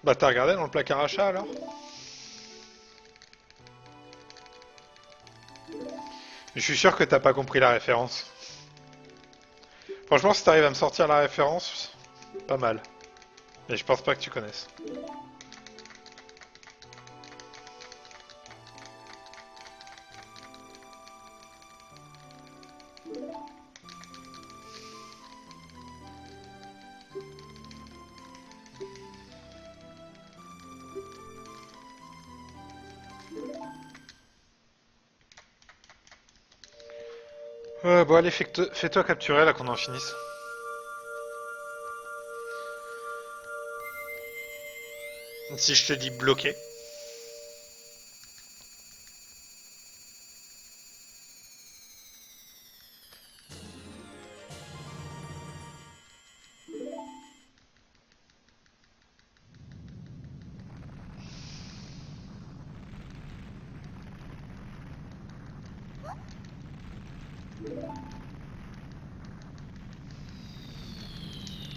Bah t'as regardé dans le placard à chat alors? Je suis sûr que t'as pas compris la référence. Franchement, si t'arrives à me sortir la référence, pas mal. Mais je pense pas que tu connaisses. Bon allez, fais-toi capturer là qu'on en finisse. Si je te dis bloqué.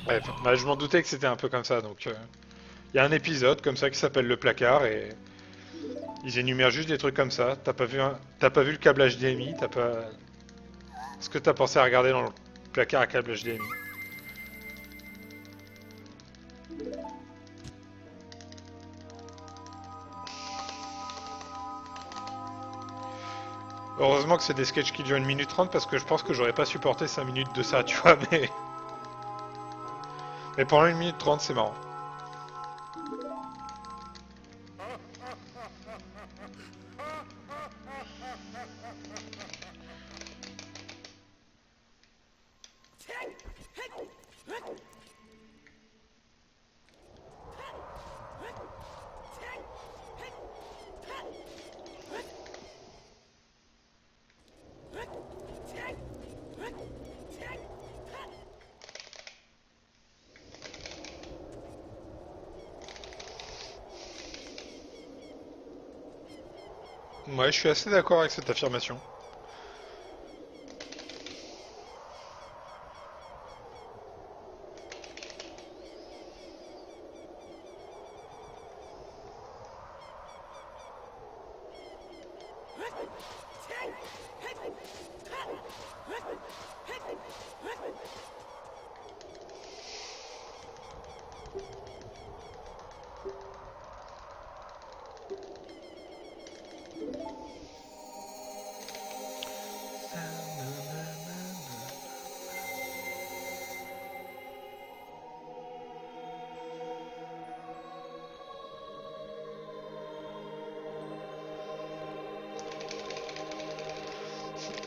Ouais, bah, je m'en doutais que c'était un peu comme ça, donc il y a un épisode comme ça qui s'appelle Le Placard et ils énumèrent juste des trucs comme ça. T'as pas vu le câble HDMI, t'as pas. Est-ce que t'as pensé à regarder dans le placard à câble HDMI? Heureusement que c'est des sketchs qui durent 1 minute 30 parce que je pense que j'aurais pas supporté 5 minutes de ça, tu vois, mais pendant 1 minute 30 c'est marrant. Ouais, je suis assez d'accord avec cette affirmation.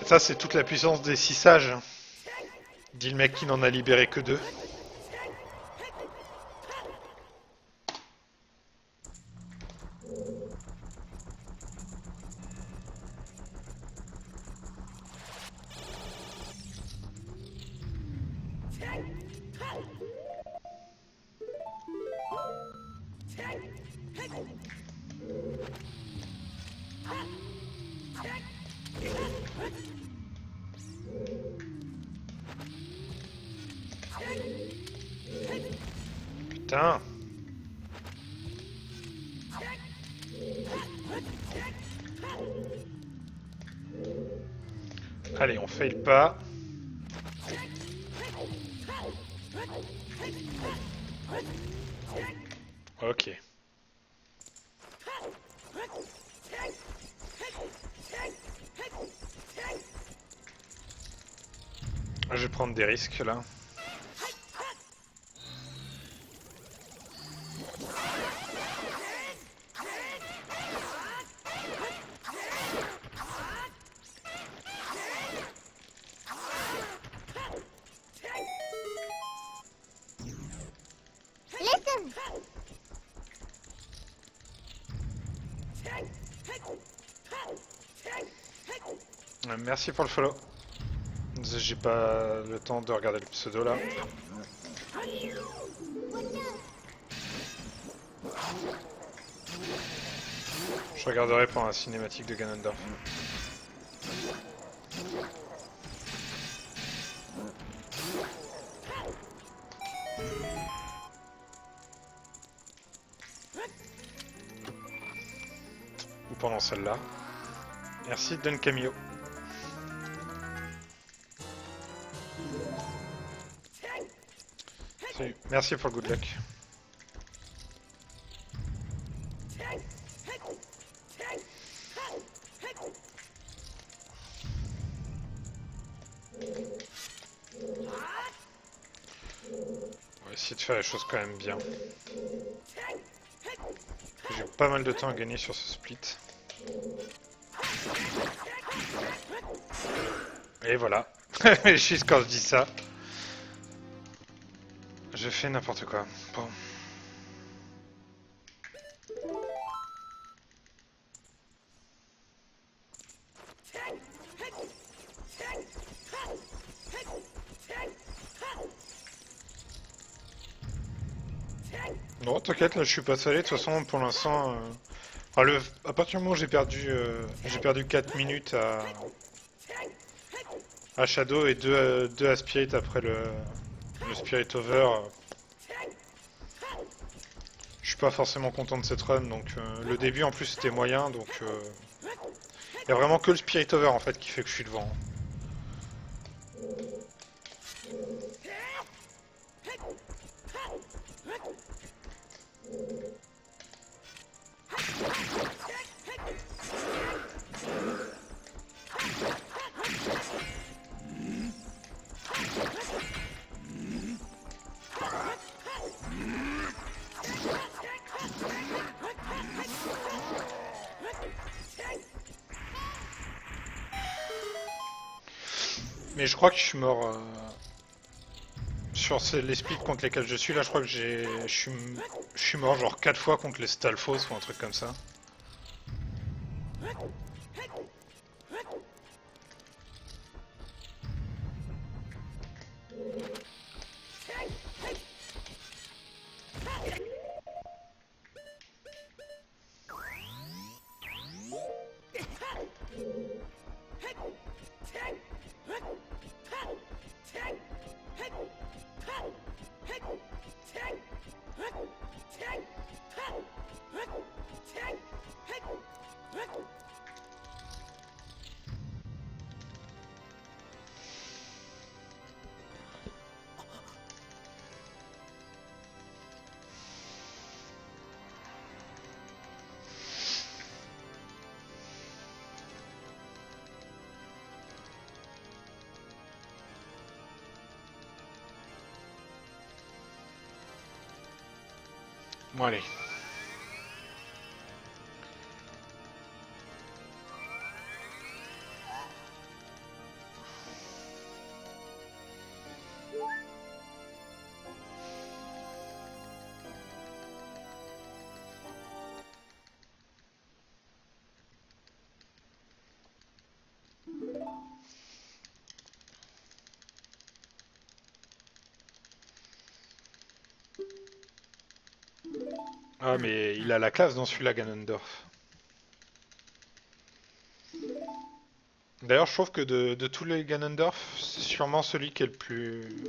Ça, c'est toute la puissance des 6 sages, dit le mec qui n'en a libéré que 2. Putain. Allez, on fait le pas. Ok. Je vais prendre des risques là. Merci pour le follow. J'ai pas le temps de regarder le pseudo là. Je regarderai pour la cinématique de Ganondorf. Ou pendant celle-là. Merci Don Camillo. Salut. Merci pour le good luck. de faire les choses quand même bien. J'ai pas mal de temps à gagner sur ce split. Et voilà. Juste quand je dis ça, je fais n'importe quoi. Bon. Non, t'inquiète, là je suis pas salé. De toute façon, pour l'instant, à partir du moment où j'ai perdu 4 minutes à Shadow et 2 à Spirit après le Spirit Over, je suis pas forcément content de cette run. Donc le début en plus c'était moyen, donc il y a vraiment que le Spirit Over en fait qui fait que je suis devant. Mais je crois que je suis mort sur les splits contre lesquels je suis. Là, je crois que je suis mort genre 4 fois contre les Stalfos ou un truc comme ça. Bon, allez. Ah, mais il a la classe dans celui-là, Ganondorf. D'ailleurs, je trouve que de tous les Ganondorf, c'est sûrement celui qui est le plus...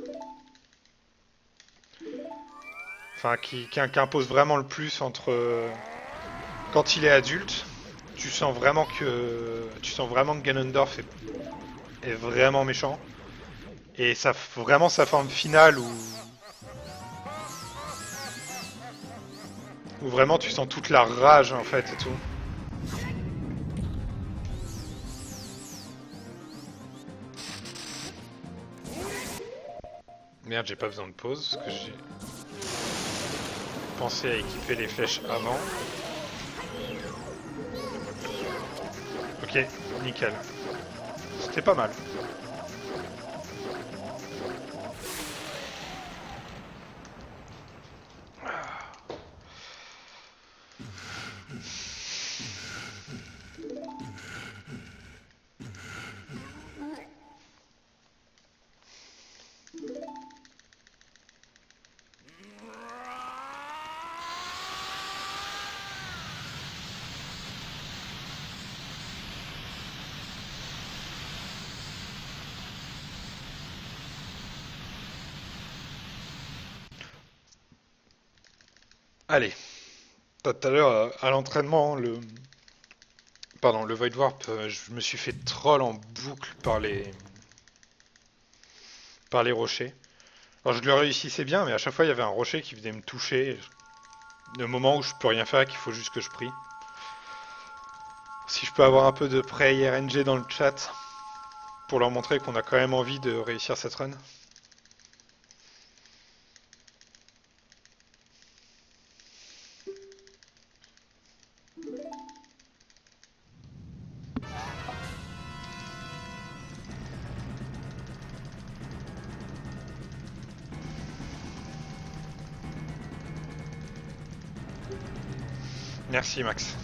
Enfin, qui impose vraiment le plus entre... Quand il est adulte, tu sens vraiment que Ganondorf est vraiment méchant. Et vraiment sa forme finale où vraiment tu sens toute la rage en fait et tout. Merde, j'ai pas besoin de pause parce que j'ai pensé à équiper les flèches avant. Ok, nickel. C'était pas mal. Allez, tout à l'heure à l'entraînement, le Void Warp, je me suis fait troll en boucle par les rochers. Alors je le réussissais bien, mais à chaque fois il y avait un rocher qui venait me toucher. Le moment où je peux rien faire, qu'il faut juste que je prie. Si je peux avoir un peu de pré RNG dans le chat pour leur montrer qu'on a quand même envie de réussir cette run. Merci Max.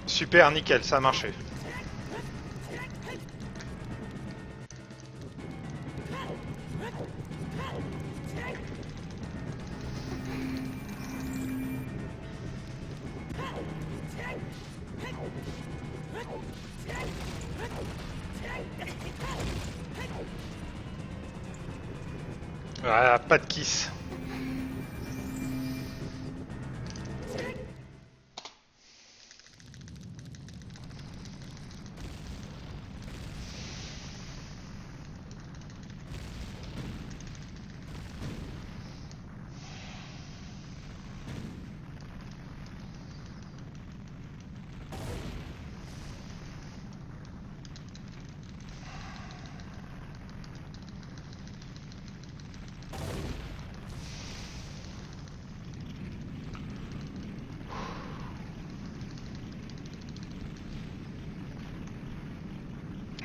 Super, nickel, ça a marché. Ah, pas de kiss.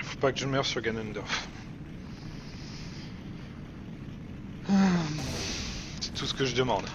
Faut pas que je meure sur Ganondorf. C'est tout ce que je demande.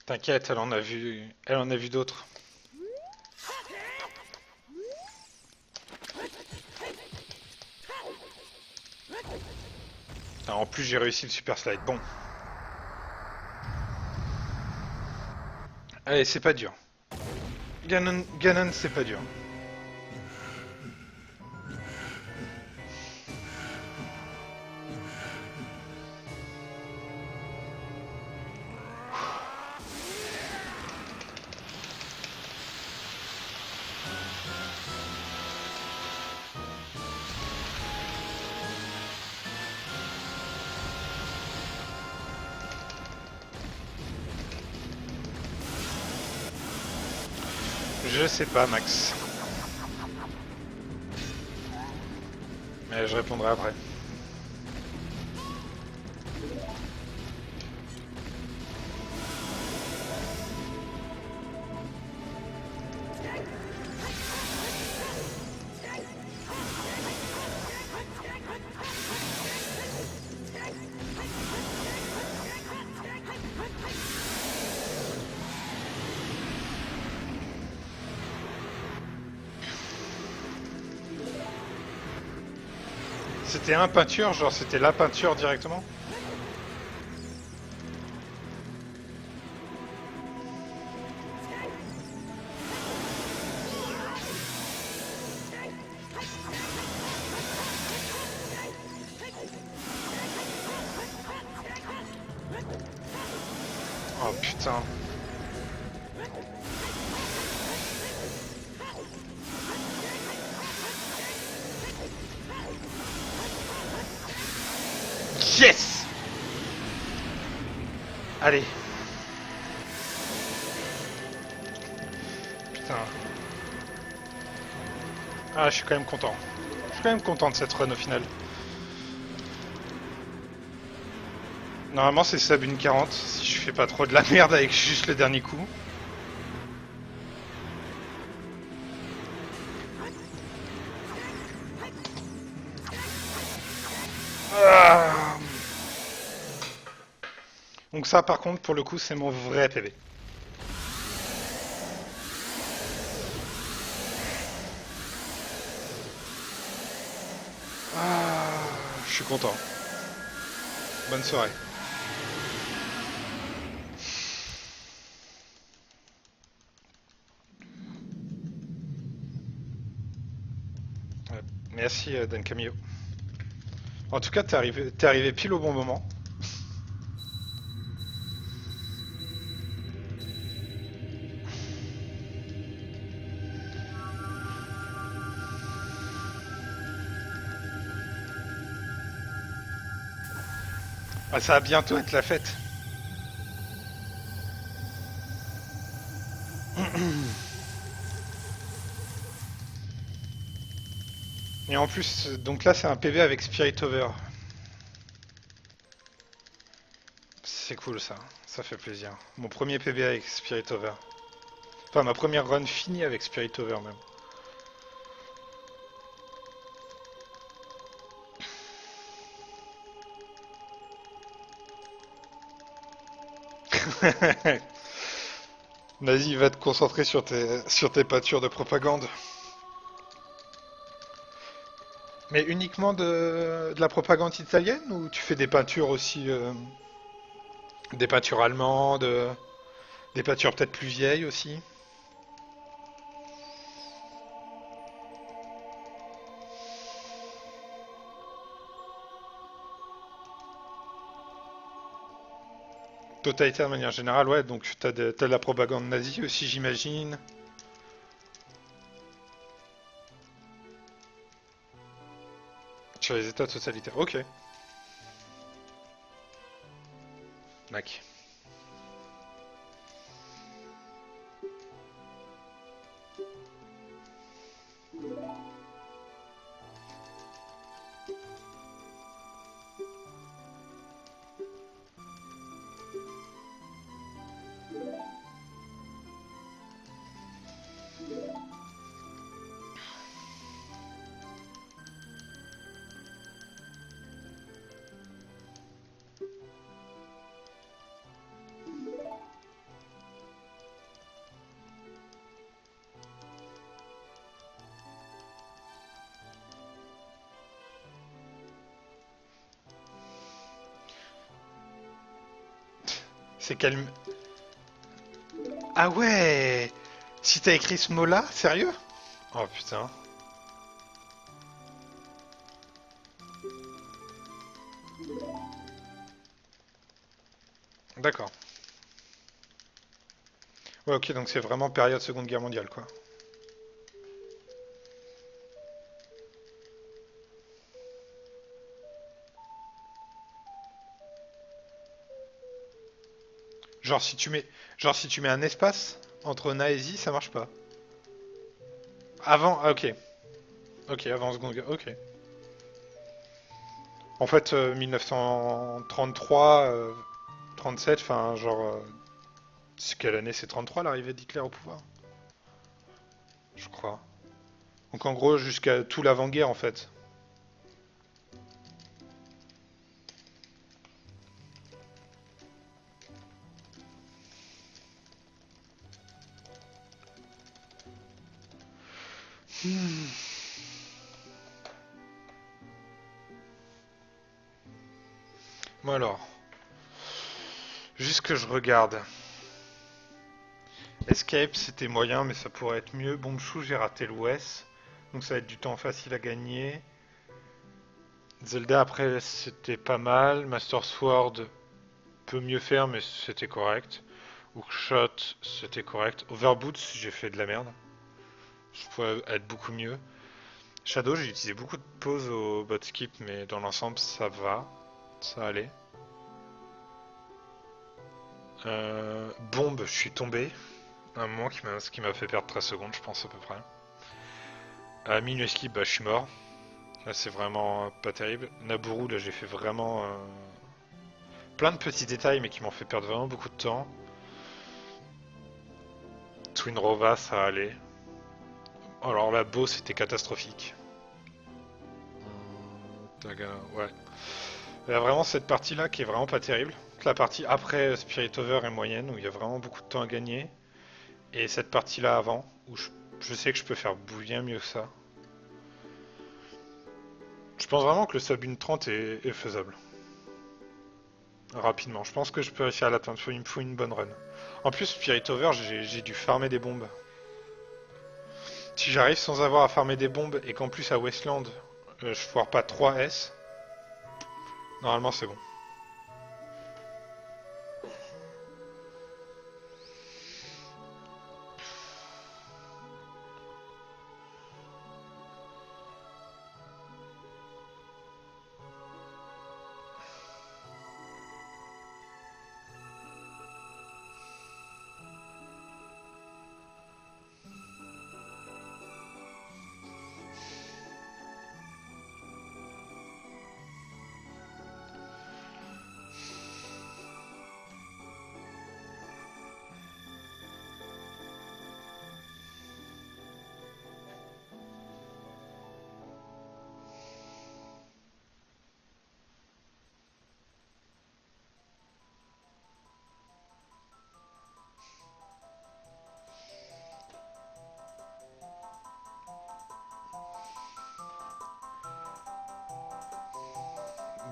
T'inquiète, elle en a vu d'autres. Ah, en plus, j'ai réussi le super slide. Bon. Allez, c'est pas dur. Ganon, c'est pas dur. Je sais pas, Max. Mais je répondrai après. C'était un peinture, genre c'était la peinture directement? Oh putain. Yes! Allez. Putain. Ah, je suis quand même content. Je suis quand même content de cette run au final. Normalement, c'est sub une 40 si je fais pas trop de la merde avec juste le dernier coup. Ah. Donc ça, par contre, pour le coup, c'est mon vrai PB. Ah, je suis content. Bonne soirée. Ouais. Merci, Dan Camillo. En tout cas, t'es arrivé pile au bon moment. Ah, ça va bientôt être la fête. Et en plus, donc là, c'est un PB avec Spirit Over. C'est cool ça, ça fait plaisir. Mon premier PB avec Spirit Over. Enfin, ma première run finie avec Spirit Over même. Vas-y, va te concentrer sur tes peintures de propagande. Mais uniquement de la propagande italienne ou tu fais des peintures aussi, des peintures allemandes, des peintures peut-être plus vieilles aussi? Totalitaire de manière générale, ouais, donc t'as de la propagande nazie aussi, j'imagine. Sur les États totalitaires, ok. Mac. C'est quel... Ah ouais! Si t'as écrit ce mot-là, sérieux? Oh putain. D'accord. Ouais, ok, donc c'est vraiment période Seconde Guerre mondiale, quoi. Genre si tu mets, genre si tu mets un espace entre Na et Zi, ça marche pas. Avant, ah, ok. Ok, avant Seconde Guerre, ok. En fait, 1933, 37, enfin, genre... c'est quelle année? C'est 33 l'arrivée d'Hitler au pouvoir? Je crois. Donc en gros, jusqu'à tout l'avant-guerre, en fait. Bon alors, juste que je regarde. Escape, c'était moyen, mais ça pourrait être mieux. Bombchou, j'ai raté l'Ouest. Donc ça va être du temps facile à gagner. Zelda, après, c'était pas mal. Master Sword, peut mieux faire, mais c'était correct. Hookshot, c'était correct. Overboots, j'ai fait de la merde. Je pourrais être beaucoup mieux. Shadow, j'ai utilisé beaucoup de pauses au bot skip, mais dans l'ensemble, ça va. Ça allait. Bombe, je suis tombé. Un moment ce qui m'a fait perdre 13 secondes, je pense à peu près. Minu skip, bah je suis mort. Là, c'est vraiment pas terrible. Naburu, là, j'ai fait vraiment plein de petits détails, mais qui m'ont fait perdre vraiment beaucoup de temps. Twin Rova, ça allait. Alors la Beau, c'était catastrophique. Ouais. Il y a vraiment cette partie-là qui est vraiment pas terrible, toute la partie après Spirit Over est moyenne, où il y a vraiment beaucoup de temps à gagner. Et cette partie-là avant, où je sais que je peux faire bien mieux que ça. Je pense vraiment que le sub 1.30 est faisable. Rapidement. Je pense que je peux réussir à l'atteindre. Il me faut une bonne run. En plus, Spirit Over, j'ai dû farmer des bombes. Si j'arrive sans avoir à farmer des bombes et qu'en plus à Westland, je foire pas 3 S, normalement c'est bon.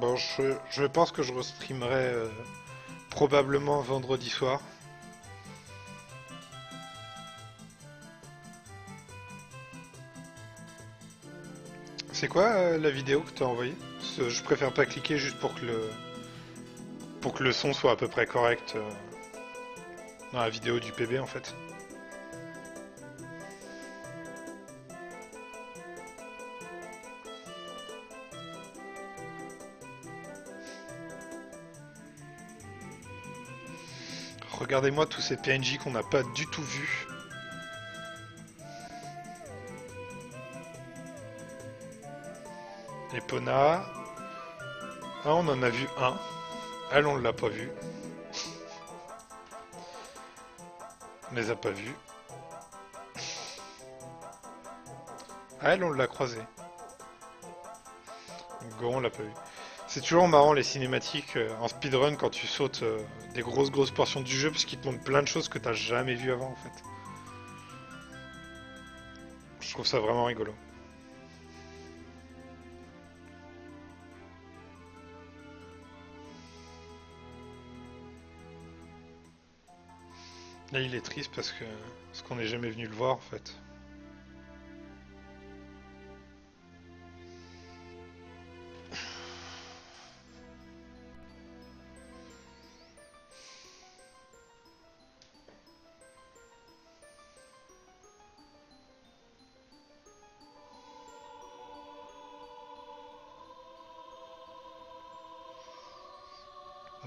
Bon, je pense que je restreamerai probablement vendredi soir. C'est quoi la vidéo que t'as envoyée? Je préfère pas cliquer juste pour que le son soit à peu près correct dans la vidéo du PB en fait. Regardez-moi tous ces PNJ qu'on n'a pas du tout vus. Epona. Ah, on en a vu un. Elle, on l'a pas vu. On les a pas vus. Ah, elle, on l'a croisé. Go, on l'a pas vu. C'est toujours marrant les cinématiques en speedrun quand tu sautes des grosses portions du jeu parce qu'ils te montrent plein de choses que t'as jamais vues avant en fait. Je trouve ça vraiment rigolo. Là il est triste parce qu'on n'est jamais venu le voir en fait.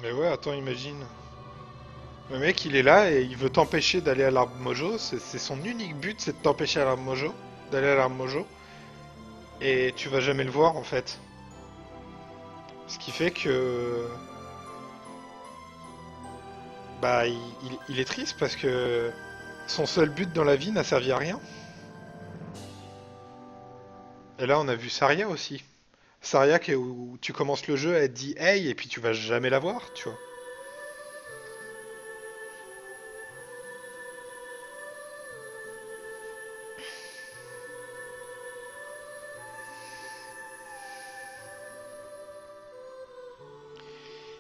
Mais ouais, attends, imagine. Le mec il est là et il veut t'empêcher d'aller à l'arbre Mojo. C'est son unique but, c'est de t'empêcher à l'arbre Mojo, d'aller à l'arbre Mojo. Et tu vas jamais le voir en fait. Ce qui fait que bah il est triste parce que son seul but dans la vie n'a servi à rien. Et là on a vu Saria aussi. Saria où tu commences le jeu, elle te dit hey et puis tu vas jamais la voir, tu vois.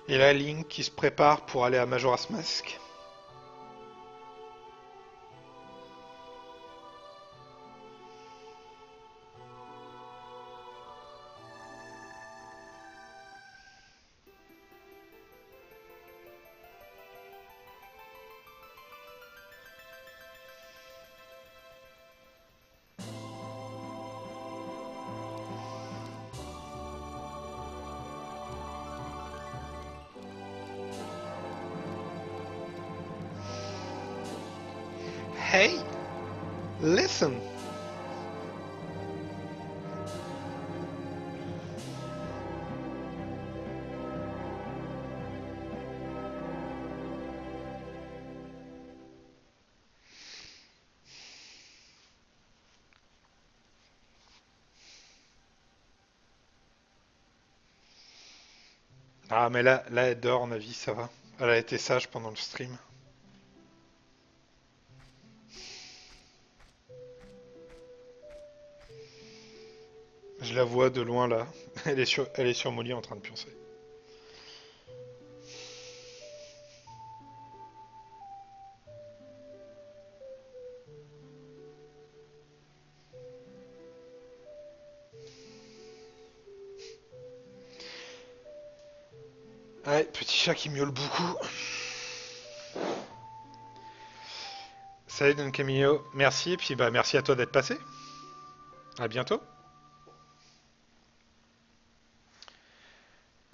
Et là Link qui se prépare pour aller à Majora's Mask. Hey, listen. Ah, mais là, elle dort, en avis, ça va. Elle a été sage pendant le stream. Je la vois de loin, là. Elle est sur mon lit en train de pioncer. Ouais, petit chat qui miaule beaucoup. Salut Don Camillo, merci, et puis bah merci à toi d'être passé. À bientôt.